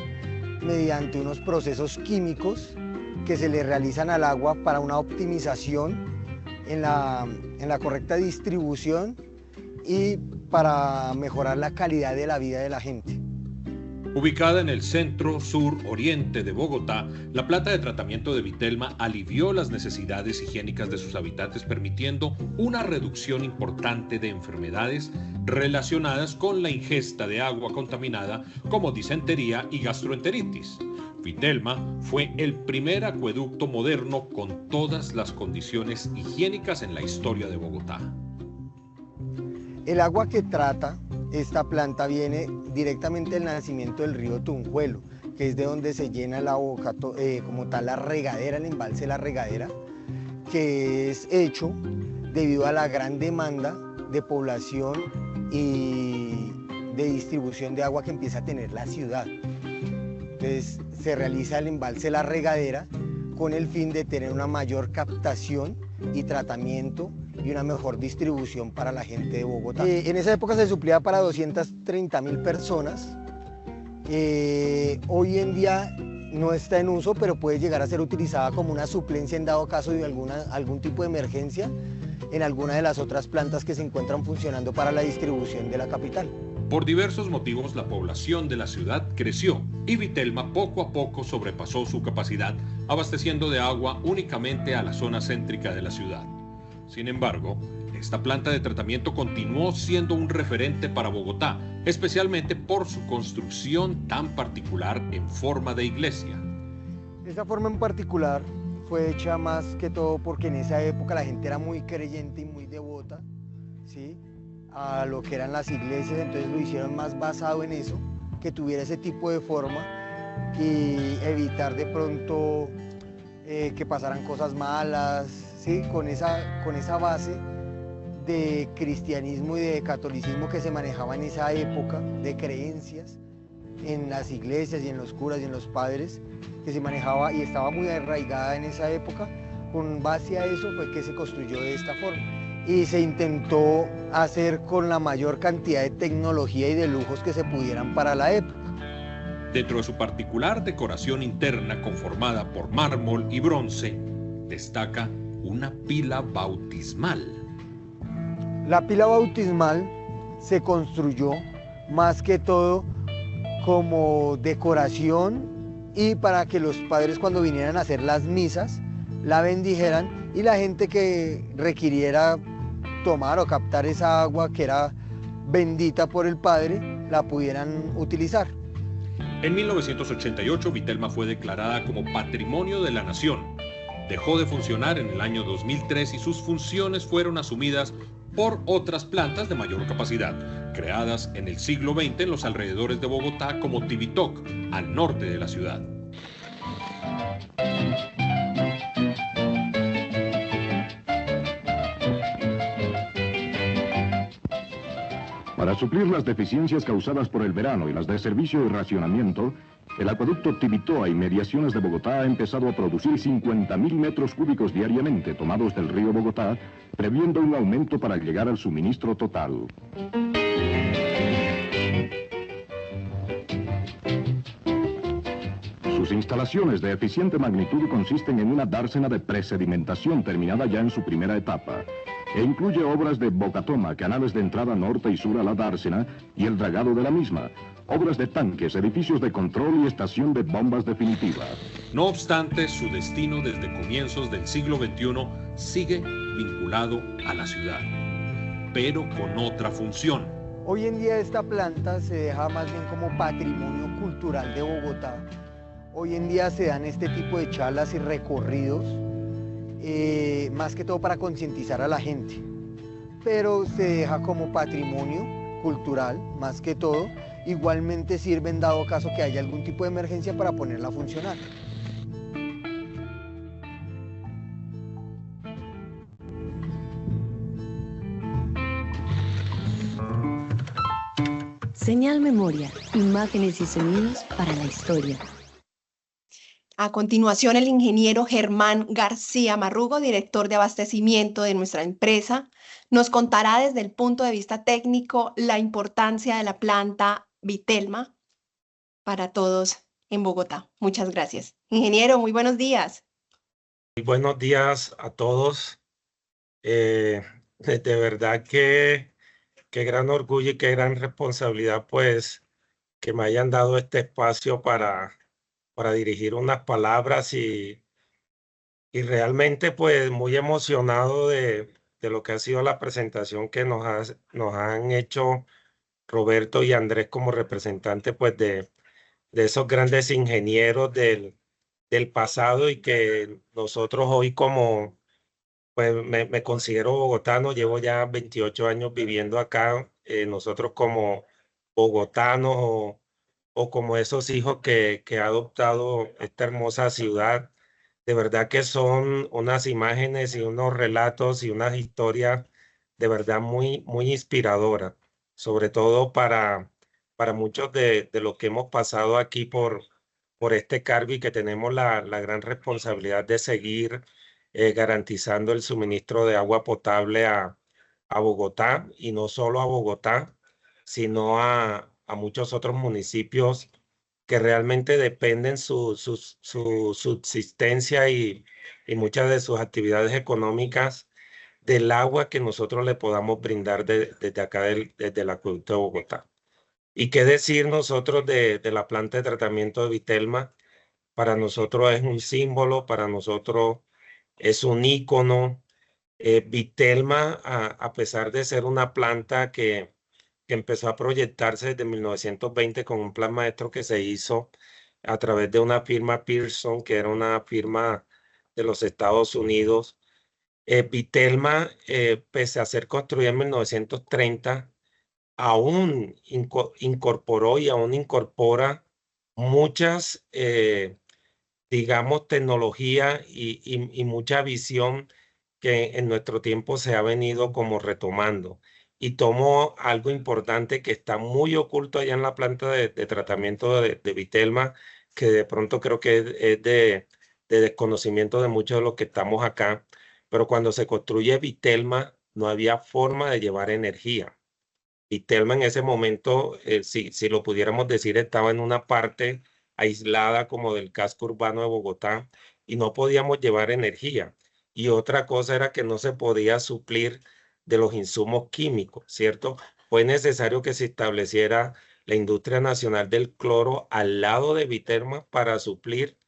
mediante unos procesos químicos que se le realizan al agua para una optimización en la correcta distribución y para mejorar la calidad de la vida de la gente. Ubicada en el centro, sur, oriente de Bogotá, la planta de tratamiento de Vitelma alivió las necesidades higiénicas de sus habitantes, permitiendo una reducción importante de enfermedades relacionadas con la ingesta de agua contaminada, como disentería y gastroenteritis. Vitelma fue el primer acueducto moderno con todas las condiciones higiénicas en la historia de Bogotá. El agua que trata esta planta viene directamente del nacimiento del río Tunjuelo, que es de donde se llena la boca, como tal la regadera, el embalse La Regadera, que es hecho debido a la gran demanda de población y de distribución de agua que empieza a tener la ciudad. Entonces se realiza el embalse La Regadera con el fin de tener una mayor captación y tratamiento y una mejor distribución para la gente de Bogotá. En esa época se suplía para 230.000 personas. Hoy en día no está en uso, pero puede llegar a ser utilizada como una suplencia en dado caso de algún tipo de emergencia en alguna de las otras plantas que se encuentran funcionando para la distribución de la capital. Por diversos motivos, la población de la ciudad creció y Vitelma poco a poco sobrepasó su capacidad, abasteciendo de agua únicamente a la zona céntrica de la ciudad. Sin embargo, esta planta de tratamiento continuó siendo un referente para Bogotá, especialmente por su construcción tan particular en forma de iglesia. Esta forma en particular fue hecha más que todo porque en esa época la gente era muy creyente y muy devota, ¿sí?, a lo que eran las iglesias, entonces lo hicieron más basado en eso, que tuviera ese tipo de forma y evitar de pronto que pasaran cosas malas, ¿sí?, con esa base de cristianismo y de catolicismo que se manejaba en esa época, de creencias en las iglesias y en los curas y en los padres, que se manejaba y estaba muy arraigada en esa época. Con base a eso fue que se construyó de esta forma. y se intentó hacer con la mayor cantidad de tecnología y de lujos que se pudieran para la época. Dentro de su particular decoración interna conformada por mármol y bronce, destaca una pila bautismal. La pila bautismal se construyó más que todo como decoración y para que los padres cuando vinieran a hacer las misas la bendijeran y la gente que requiriera tomar o captar esa agua que era bendita por el Padre la pudieran utilizar. En 1988, Vitelma fue declarada como Patrimonio de la Nación. Dejó de funcionar en el año 2003 y sus funciones fueron asumidas por otras plantas de mayor capacidad, creadas en el siglo XX en los alrededores de Bogotá como Tibitoc, al norte de la ciudad. Para suplir las deficiencias causadas por el verano y las de servicio y racionamiento, el acueducto Tibitoa y mediaciones de Bogotá ha empezado a producir 50.000 metros cúbicos diariamente tomados del río Bogotá, previendo un aumento para llegar al suministro total. Sus instalaciones de eficiente magnitud consisten en una dársena de presedimentación terminada ya en su primera etapa, e incluye obras de bocatoma, canales de entrada norte y sur a la dársena y el dragado de la misma, obras de tanques, edificios de control y estación de bombas definitiva. No obstante, su destino desde comienzos del siglo XXI sigue vinculado a la ciudad, pero con otra función. Hoy en día esta planta se deja más bien como patrimonio cultural de Bogotá. Hoy en día se dan este tipo de charlas y recorridos, más que todo para concientizar a la gente, pero se deja como patrimonio cultural, más que todo. Igualmente sirve en dado caso que haya algún tipo de emergencia para ponerla a funcionar. Señal Memoria, imágenes y sonidos para la historia. A continuación, el ingeniero Germán García Marrugo, director de abastecimiento de nuestra empresa, nos contará desde el punto de vista técnico la importancia de la planta Vitelma para todos en Bogotá. Muchas gracias. Ingeniero, muy buenos días. Muy buenos días a todos. De verdad que qué gran orgullo y qué gran responsabilidad, pues, que me hayan dado este espacio para dirigir unas palabras y realmente pues muy emocionado de lo que ha sido la presentación que nos han hecho Roberto y Andrés como representantes pues de esos grandes ingenieros del pasado y que nosotros hoy como pues me considero bogotano, llevo ya 28 años viviendo acá, nosotros como bogotanos o como esos hijos que ha adoptado esta hermosa ciudad. De verdad que son unas imágenes y unos relatos y unas historias de verdad muy, muy inspiradoras, sobre todo para muchos de los que hemos pasado aquí por este cargo y que tenemos la gran responsabilidad de seguir garantizando el suministro de agua potable a Bogotá, y no solo a Bogotá, sino a muchos otros municipios que realmente dependen su subsistencia y muchas de sus actividades económicas del agua que nosotros le podamos brindar desde acá, desde el acueducto de Bogotá. Y qué decir nosotros de la planta de tratamiento de Vitelma. Para nosotros es un símbolo, para nosotros es un ícono. Vitelma, a pesar de ser una planta que empezó a proyectarse desde 1920 con un plan maestro que se hizo a través de una firma Pearson, que era una firma de los Estados Unidos. Vitelma, pese a ser construida en 1930, aún incorporó y aún incorpora muchas, digamos, tecnología y mucha visión que en nuestro tiempo se ha venido como retomando. Y tomo algo importante que está muy oculto allá en la planta de tratamiento de Vitelma, que de pronto creo que es de desconocimiento de muchos de los que estamos acá. Pero cuando se construye Vitelma, no había forma de llevar energía. Vitelma en ese momento, si lo pudiéramos decir, estaba en una parte aislada como del casco urbano de Bogotá y no podíamos llevar energía. Y otra cosa era que no se podía suplir de los insumos químicos, ¿cierto? Fue necesario que se estableciera la industria nacional del cloro al lado de Vitelma para suplir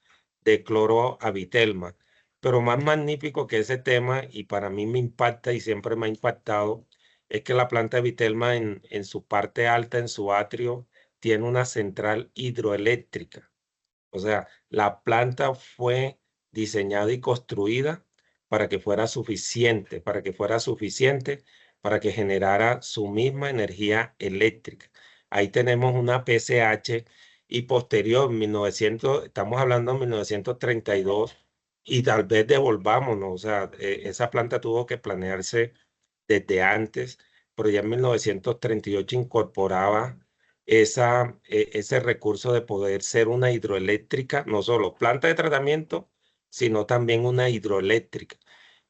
de cloro a Vitelma. Pero más magnífico que ese tema, y para mí me impacta y siempre me ha impactado, es que la planta de Vitelma en su parte alta, en su atrio, tiene una central hidroeléctrica. O sea, la planta fue diseñada y construida para que fuera suficiente, para que generara su misma energía eléctrica. Ahí tenemos una PCH y posterior, 1900, estamos hablando de 1932, y tal vez devolvámonos, o sea, esa planta tuvo que planearse desde antes, pero ya en 1938 incorporaba ese recurso de poder ser una hidroeléctrica, no solo planta de tratamiento, sino también una hidroeléctrica.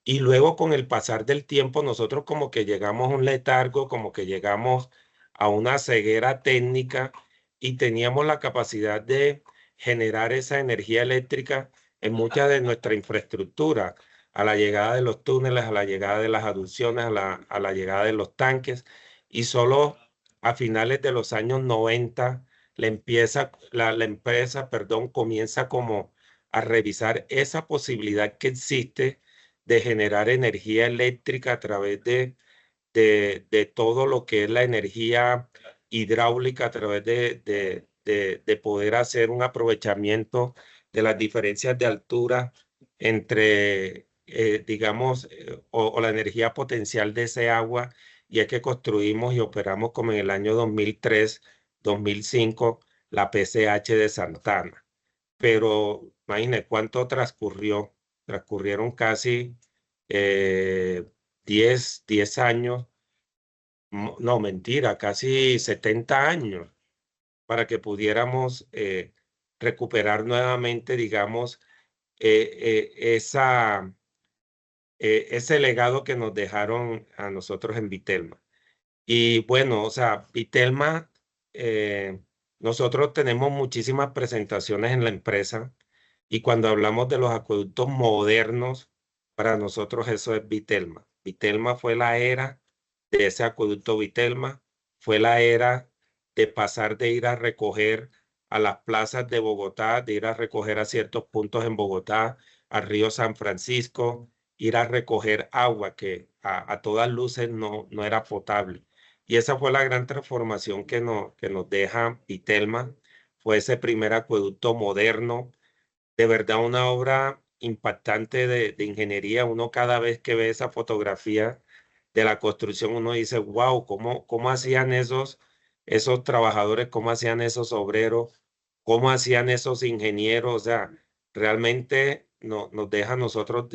Y luego con el pasar del tiempo nosotros como que llegamos a un letargo, como que llegamos a una ceguera técnica y teníamos la capacidad de generar esa energía eléctrica en mucha de nuestra infraestructura, a la llegada de los túneles, a la llegada de las aducciones, a la llegada de los tanques, y solo a finales de los años 90 la empresa, perdón, comienza como a revisar esa posibilidad que existe de generar energía eléctrica a través de todo lo que es la energía hidráulica, a través de poder hacer un aprovechamiento de las diferencias de altura entre, digamos, o la energía potencial de ese agua, y es que construimos y operamos como en el año 2003, 2005, la PCH de Santana. Pero imagínense cuánto transcurrió. Transcurrieron casi 10 años, no, mentira, casi 70 años para que pudiéramos recuperar nuevamente, digamos, ese legado que nos dejaron a nosotros en Vitelma. Y bueno, o sea, Vitelma, nosotros tenemos muchísimas presentaciones en la empresa, y cuando hablamos de los acueductos modernos, para nosotros eso es Vitelma. Vitelma fue la era de ese acueducto Vitelma, fue la era de pasar de ir a recoger a las plazas de Bogotá, de ir a recoger a ciertos puntos en Bogotá, al río San Francisco, ir a recoger agua que a todas luces no era potable. Y esa fue la gran transformación que nos deja Vitelma, fue ese primer acueducto moderno, de verdad una obra impactante de ingeniería. Uno cada vez que ve esa fotografía de la construcción, uno dice, wow, ¿cómo hacían esos trabajadores, cómo hacían esos obreros, cómo hacían esos ingenieros? O sea, realmente nos deja a nosotros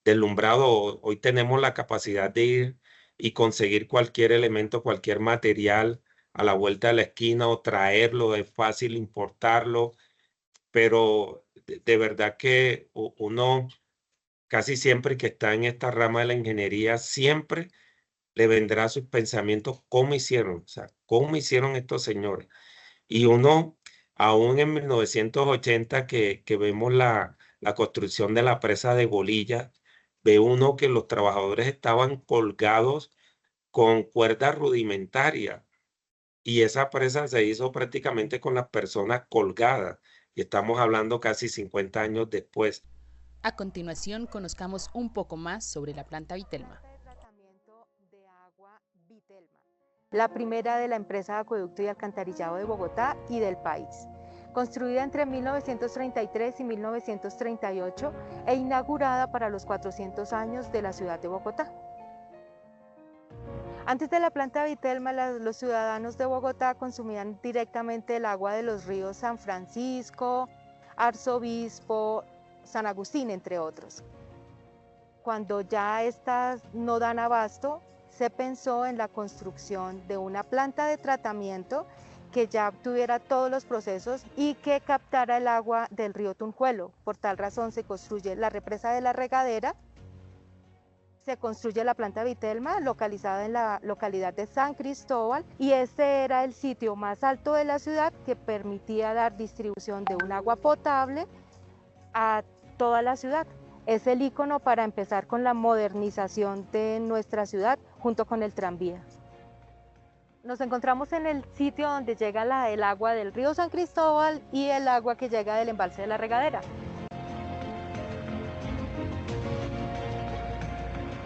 deslumbrados. Hoy tenemos la capacidad de ir y conseguir cualquier elemento, cualquier material a la vuelta de la esquina, o traerlo, es fácil importarlo, pero de verdad que uno casi siempre que está en esta rama de la ingeniería, siempre le vendrá a sus pensamientos cómo hicieron, o sea, cómo hicieron estos señores. Y uno, aún en 1980 que vemos la construcción de la presa de Golilla, ve uno que los trabajadores estaban colgados con cuerdas rudimentarias, y esa presa se hizo prácticamente con las personas colgadas, y estamos hablando casi 50 años después. A continuación, conozcamos un poco más sobre la planta Vitelma. La primera de la empresa de acueducto y alcantarillado de Bogotá y del país. Construida entre 1933 y 1938 e inaugurada para los 400 años de la ciudad de Bogotá. Antes de la planta Vitelma, los ciudadanos de Bogotá consumían directamente el agua de los ríos San Francisco, Arzobispo, San Agustín, entre otros. Cuando ya estas no dan abasto, se pensó en la construcción de una planta de tratamiento que ya tuviera todos los procesos y que captara el agua del río Tunjuelo. Por tal razón se construye la represa de la Regadera se construye la planta Vitelma, localizada en la localidad de San Cristóbal, y este era el sitio más alto de la ciudad que permitía dar distribución de un agua potable a toda la ciudad. Es el icono para empezar con la modernización de nuestra ciudad junto con el tranvía. Nos encontramos en el sitio donde llega el agua del río San Cristóbal y el agua que llega del embalse de la Regadera.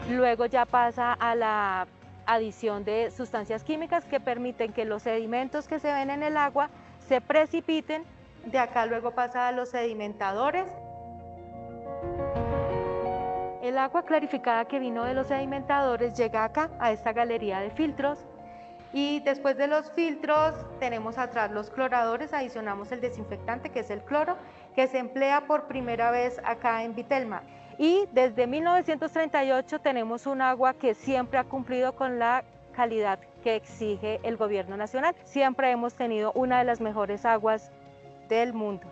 Luego ya pasa a la adición de sustancias químicas que permiten que los sedimentos que se ven en el agua se precipiten. De acá luego pasa a los sedimentadores. El agua clarificada que vino de los sedimentadores llega acá, a esta galería de filtros. Y después de los filtros tenemos atrás los cloradores, adicionamos el desinfectante que es el cloro, que se emplea por primera vez acá en Vitelma. Y desde 1938 tenemos un agua que siempre ha cumplido con la calidad que exige el gobierno nacional. Siempre hemos tenido una de las mejores aguas del mundo.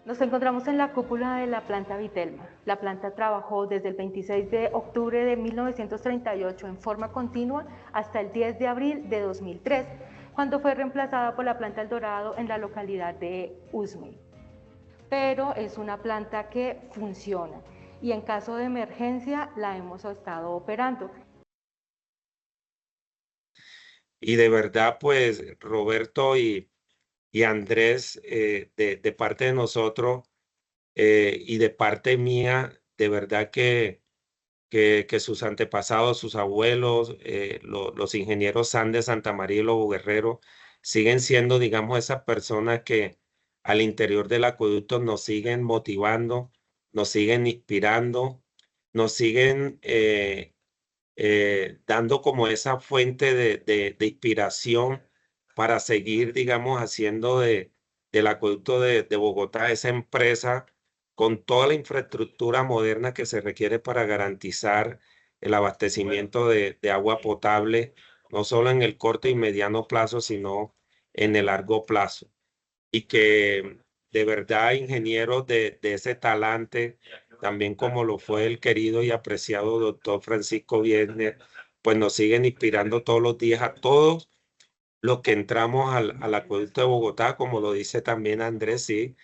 Nos encontramos en la cúpula de la planta Vitelma. La planta trabajó desde el 26 de octubre de 1938 en forma continua hasta el 10 de abril de 2003, cuando fue reemplazada por la planta El Dorado en la localidad de Usme. Pero es una planta que funciona y en caso de emergencia la hemos estado operando. Y de verdad, pues, Roberto y Andrés, de parte de nosotros y de parte mía, de verdad que sus antepasados, sus abuelos, los ingenieros Sanz de Santamaría y Lobo Guerrero, siguen siendo, digamos, esas personas que al interior del acueducto nos siguen motivando, nos siguen inspirando, nos siguen dando como esa fuente de inspiración para seguir, digamos, haciendo del acueducto de Bogotá esa empresa con toda la infraestructura moderna que se requiere para garantizar el abastecimiento de agua potable, no solo en el corto y mediano plazo, sino en el largo plazo. Y que de verdad ingenieros de ese talante, también como lo fue el querido y apreciado doctor Francisco Viernes, pues nos siguen inspirando todos los días a todos los que entramos al acueducto de Bogotá, como lo dice también Andrés, sí,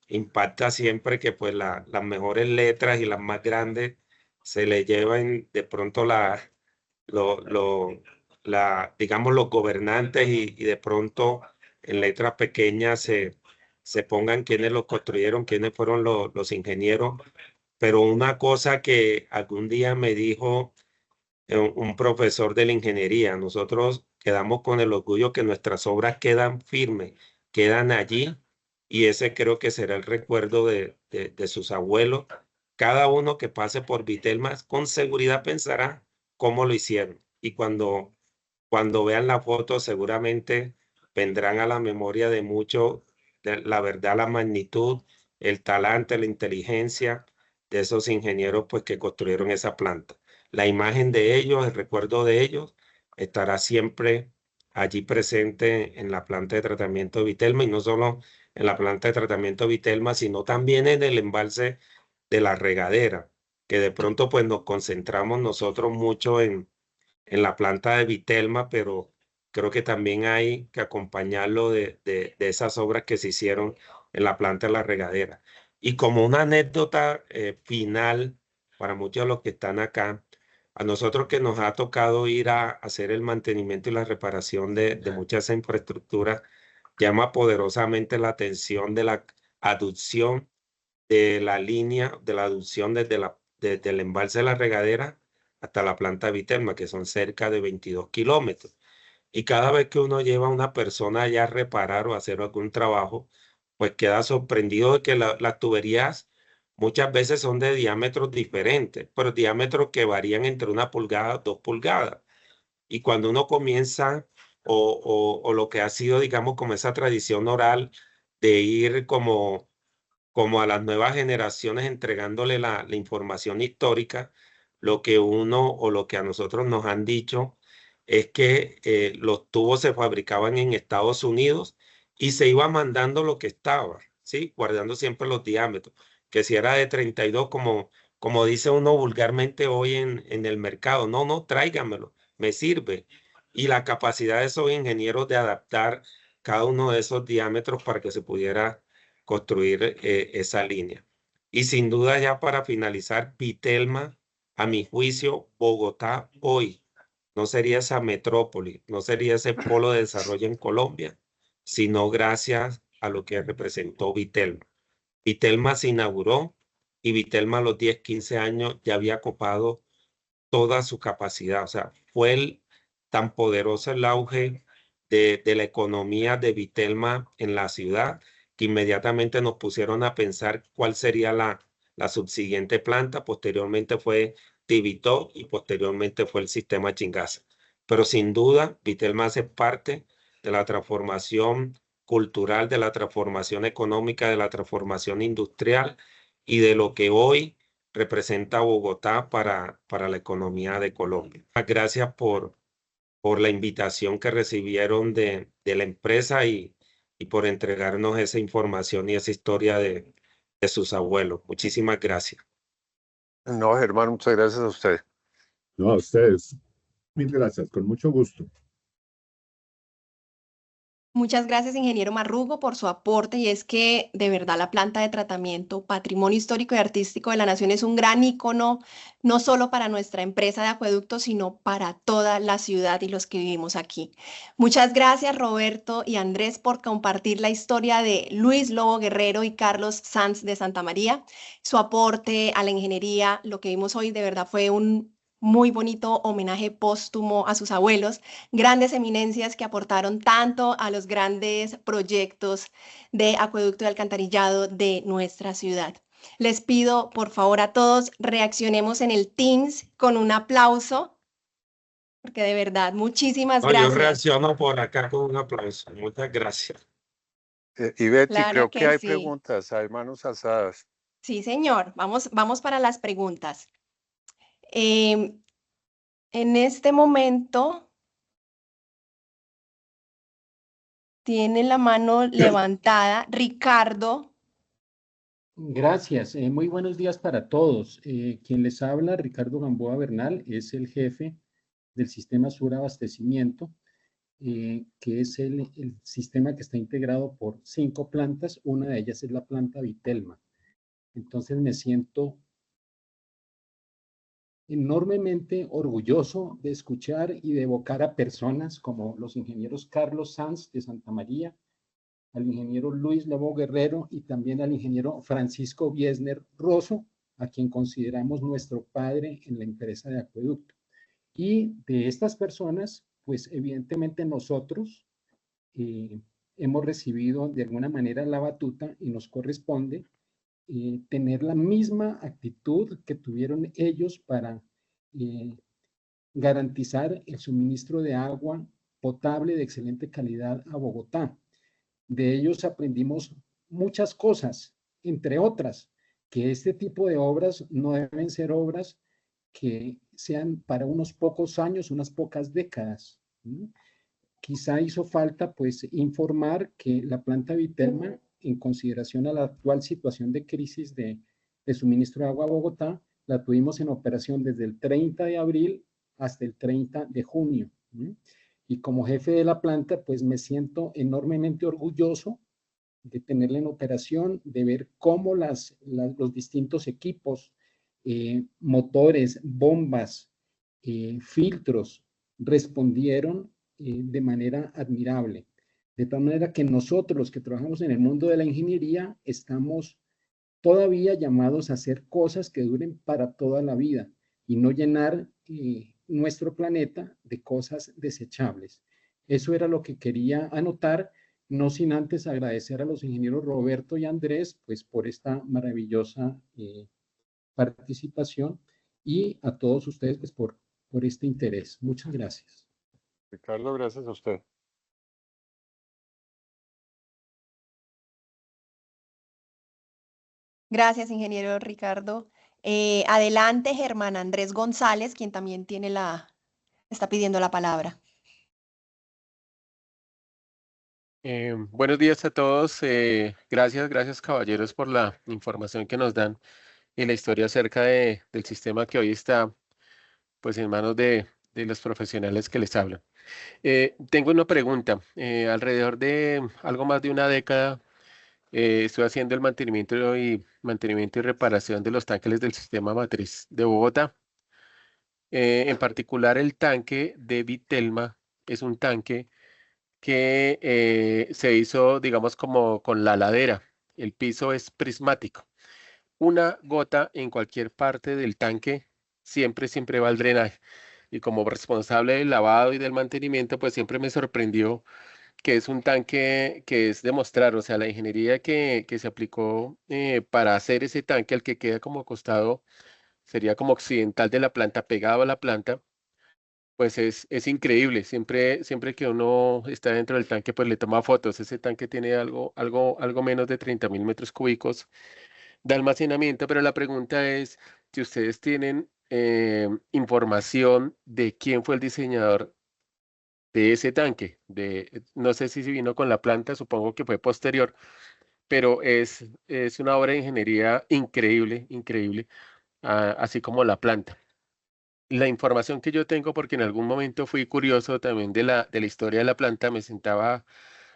impacta siempre que pues las mejores letras y las más grandes se le llevan de pronto digamos los gobernantes y de pronto en letras pequeñas se pongan quiénes los construyeron, quiénes fueron los ingenieros. Pero una cosa que algún día me dijo un profesor de la ingeniería, nosotros quedamos con el orgullo que nuestras obras quedan firmes, quedan allí, y ese creo que será el recuerdo de sus abuelos. Cada uno que pase por Vitelma con seguridad pensará cómo lo hicieron, y cuando vean la foto seguramente vendrán a la memoria de muchos la verdad, la magnitud, el talante, la inteligencia de esos ingenieros pues que construyeron esa planta. La imagen de ellos, el recuerdo de ellos, estará siempre allí presente en la planta de tratamiento de Vitelma, y no solo en la planta de tratamiento de Vitelma, sino también en el embalse de la Regadera, que de pronto pues nos concentramos nosotros mucho en la planta de Vitelma, pero creo que también hay que acompañarlo de esas obras que se hicieron en la planta de la Regadera. Y como una anécdota final para muchos de los que están acá, a nosotros que nos ha tocado ir a hacer el mantenimiento y la reparación de muchas infraestructuras, llama poderosamente la atención de la aducción de la línea, de la aducción desde el embalse de la Regadera hasta la planta de Vitelma, que son cerca de 22 kilómetros. Y cada vez que uno lleva a una persona allá a reparar o a hacer algún trabajo, pues queda sorprendido de que las tuberías muchas veces son de diámetros diferentes, pero diámetros que varían entre 1 pulgada, 2 pulgadas. Y cuando uno comienza, o lo que ha sido, digamos, como esa tradición oral de ir como a las nuevas generaciones entregándole la información histórica, lo que uno o lo que a nosotros nos han dicho es que los tubos se fabricaban en Estados Unidos y se iba mandando lo que estaba, ¿sí? Guardando siempre los diámetros, que si era de 32 como como dice uno vulgarmente hoy en el mercado, no, tráigamelo, me sirve. Y la capacidad de esos ingenieros de adaptar cada uno de esos diámetros para que se pudiera construir esa línea. Y sin duda ya para finalizar, Vitelma, a mi juicio, Bogotá hoy no sería esa metrópoli, no sería ese polo de desarrollo en Colombia, sino gracias a lo que representó Vitelma. Vitelma se inauguró y Vitelma a los 10, 15 años ya había copado toda su capacidad. O sea, fue tan poderoso el auge de la economía de Vitelma en la ciudad que inmediatamente nos pusieron a pensar cuál sería la subsiguiente planta. Posteriormente fue Tibito y posteriormente fue el sistema Chingaza. Pero sin duda, Vitelma hace parte de la transformación cultural, de la transformación económica, de la transformación industrial y de lo que hoy representa Bogotá para la economía de Colombia. Gracias por la invitación que recibieron de la empresa y por entregarnos esa información y esa historia de sus abuelos. Muchísimas gracias. No, Germán, muchas gracias a usted. No, a ustedes. Mil gracias, con mucho gusto. Muchas gracias, ingeniero Marrugo, por su aporte. Y es que de verdad la planta de tratamiento Patrimonio Histórico y Artístico de la Nación es un gran ícono, no solo para nuestra empresa de acueductos, sino para toda la ciudad y los que vivimos aquí. Muchas gracias, Roberto y Andrés, por compartir la historia de Luis Lobo Guerrero y Carlos Sanz de Santa María. Su aporte a la ingeniería, lo que vimos hoy, de verdad fue un muy bonito homenaje póstumo a sus abuelos, grandes eminencias que aportaron tanto a los grandes proyectos de acueducto y alcantarillado de nuestra ciudad. Les pido, por favor, a todos, reaccionemos en el Teams con un aplauso, porque de verdad, muchísimas gracias. Yo reacciono por acá con un aplauso. Muchas gracias. Y Betty, Claro creo que hay sí. preguntas, hay manos alzadas. Sí, señor. Vamos para las preguntas. En este momento tiene la mano levantada Ricardo. Gracias. Muy buenos días para todos. Quien les habla, Ricardo Gamboa Bernal, es el jefe del Sistema Sur Abastecimiento, que es el sistema que está integrado por 5 plantas. Una de ellas es la planta Vitelma. Entonces me siento enormemente orgulloso de escuchar y de evocar a personas como los ingenieros Carlos Sanz de Santa María, al ingeniero Luis Lobo Guerrero y también al ingeniero Francisco Biesner Rosso, a quien consideramos nuestro padre en la empresa de acueducto. Y de estas personas, pues evidentemente nosotros hemos recibido de alguna manera la batuta y nos corresponde tener la misma actitud que tuvieron ellos para garantizar el suministro de agua potable de excelente calidad a Bogotá. De ellos aprendimos muchas cosas, entre otras, que este tipo de obras no deben ser obras que sean para unos pocos años, unas pocas décadas. Quizá hizo falta pues informar que la planta Vitelma, en consideración a la actual situación de crisis de suministro de agua a Bogotá, la tuvimos en operación desde el 30 de abril hasta el 30 de junio. Y como jefe de la planta, pues me siento enormemente orgulloso de tenerla en operación, de ver cómo los distintos equipos, motores, bombas, filtros, respondieron de manera admirable. De tal manera que nosotros, los que trabajamos en el mundo de la ingeniería, estamos todavía llamados a hacer cosas que duren para toda la vida y no llenar nuestro planeta de cosas desechables. Eso era lo que quería anotar, no sin antes agradecer a los ingenieros Roberto y Andrés, pues por esta maravillosa participación y a todos ustedes pues por este interés. Muchas gracias. Ricardo, gracias a usted. Gracias, ingeniero Ricardo. Adelante, Germán Andrés González, quien también está pidiendo la palabra. Buenos días a todos. Gracias caballeros por la información que nos dan. y la historia acerca del sistema que hoy está pues en manos de los profesionales que les hablan. Tengo una pregunta. Alrededor de algo más de una década estoy haciendo el mantenimiento y reparación de los tanques del sistema matriz de Bogotá. En particular, el tanque de Vitelma es un tanque que se hizo, digamos, como con la ladera. El piso es prismático. Una gota en cualquier parte del tanque siempre va al drenaje. Y como responsable del lavado y del mantenimiento, pues siempre me sorprendió que es un tanque que es demostrar, o sea, la ingeniería que se aplicó para hacer ese tanque, al que queda como acostado, sería como occidental de la planta, pegado a la planta, pues es increíble. Siempre que uno está dentro del tanque, pues le toma fotos. Ese tanque tiene algo menos de 30.000 metros cúbicos de almacenamiento, pero la pregunta es si ustedes tienen información de quién fue el diseñador de ese tanque. No sé si vino con la planta, supongo que fue posterior, pero es una obra de ingeniería increíble, increíble, así como la planta. La información que yo tengo, porque en algún momento fui curioso también de la historia de la planta, me sentaba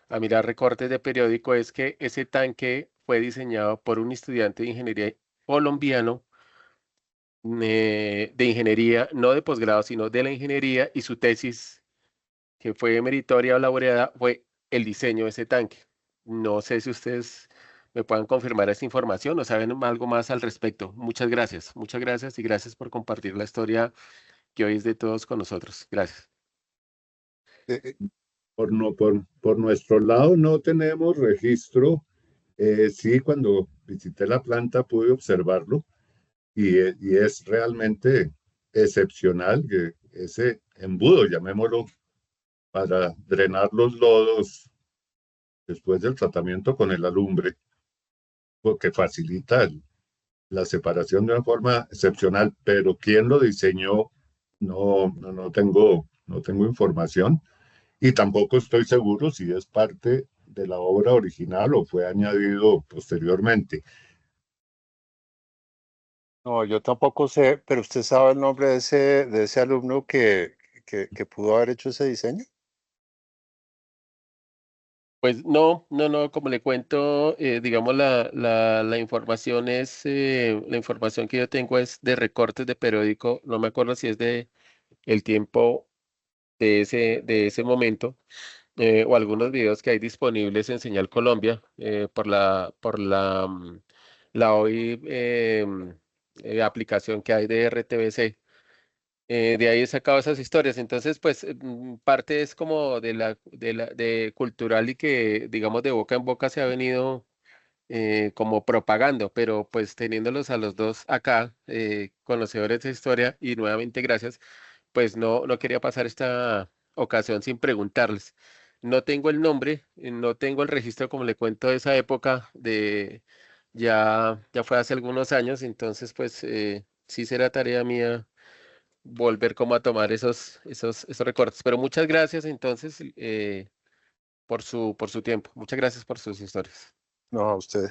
a mirar recortes de periódico, es que ese tanque fue diseñado por un estudiante de ingeniería colombiano, de ingeniería, no de posgrado, sino de la ingeniería, y su tesis, que fue meritoria o laureada, fue el diseño de ese tanque. No sé si ustedes me puedan confirmar esta información o saben algo más al respecto. Muchas gracias y gracias por compartir la historia que hoy es de todos con nosotros. Gracias. Por nuestro lado no tenemos registro. Sí, cuando visité la planta pude observarlo y es realmente excepcional que ese embudo, llamémoslo, para drenar los lodos después del tratamiento con el alumbre, porque facilita la separación de una forma excepcional, pero quién lo diseñó no tengo información y tampoco estoy seguro si es parte de la obra original o fue añadido posteriormente. No, yo tampoco sé, pero usted sabe el nombre de ese alumno que pudo haber hecho ese diseño. Pues no, como le cuento, digamos, la información la información que yo tengo es de recortes de periódico, no me acuerdo si es de el tiempo de ese momento, o algunos videos que hay disponibles en Señal Colombia, la hoy aplicación que hay de RTBC. De ahí he sacado esas historias. Entonces, pues parte es como de cultural y que, digamos, de boca en boca se ha venido como propagando, pero pues teniéndolos a los dos acá, conocedores de historia, y nuevamente gracias, pues no quería pasar esta ocasión sin preguntarles. No tengo el nombre, no tengo el registro, como le cuento, de esa época, ya fue hace algunos años, entonces pues sí será tarea mía volver como a tomar esos recortes. Pero muchas gracias entonces por su tiempo. Muchas gracias por sus historias. No, a usted.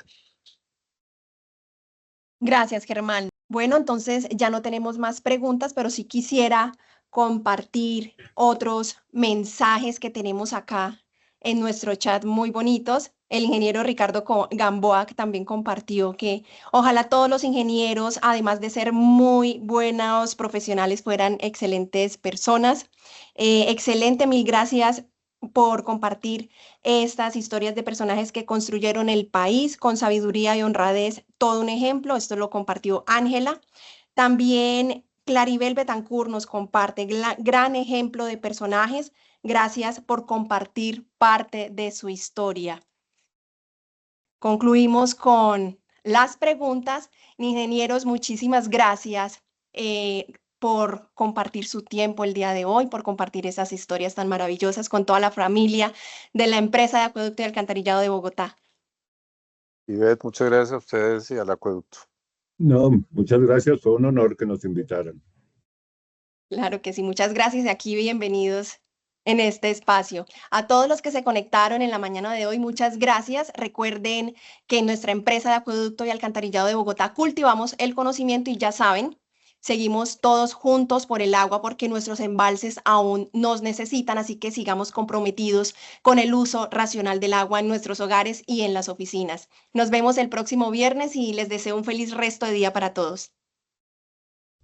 Gracias, Germán. Bueno, entonces ya no tenemos más preguntas, pero sí quisiera compartir otros mensajes que tenemos acá en nuestro chat muy bonitos. El ingeniero Ricardo Gamboa que también compartió que ojalá todos los ingenieros, además de ser muy buenos profesionales, fueran excelentes personas. Excelente, mil gracias por compartir estas historias de personajes que construyeron el país con sabiduría y honradez. Todo un ejemplo, esto lo compartió Ángela. También Claribel Betancourt nos comparte gran ejemplo de personajes. Gracias por compartir parte de su historia. Concluimos con las preguntas. Ingenieros, muchísimas gracias por compartir su tiempo el día de hoy, por compartir esas historias tan maravillosas con toda la familia de la empresa de Acueducto y Alcantarillado de Bogotá. Ivette, muchas gracias a ustedes y al Acueducto. No, muchas gracias, fue un honor que nos invitaran. Claro que sí, muchas gracias y aquí bienvenidos en este espacio. A todos los que se conectaron en la mañana de hoy, muchas gracias. Recuerden que en nuestra empresa de acueducto y alcantarillado de Bogotá cultivamos el conocimiento y ya saben, seguimos todos juntos por el agua porque nuestros embalses aún nos necesitan, así que sigamos comprometidos con el uso racional del agua en nuestros hogares y en las oficinas. Nos vemos el próximo viernes y les deseo un feliz resto de día para todos.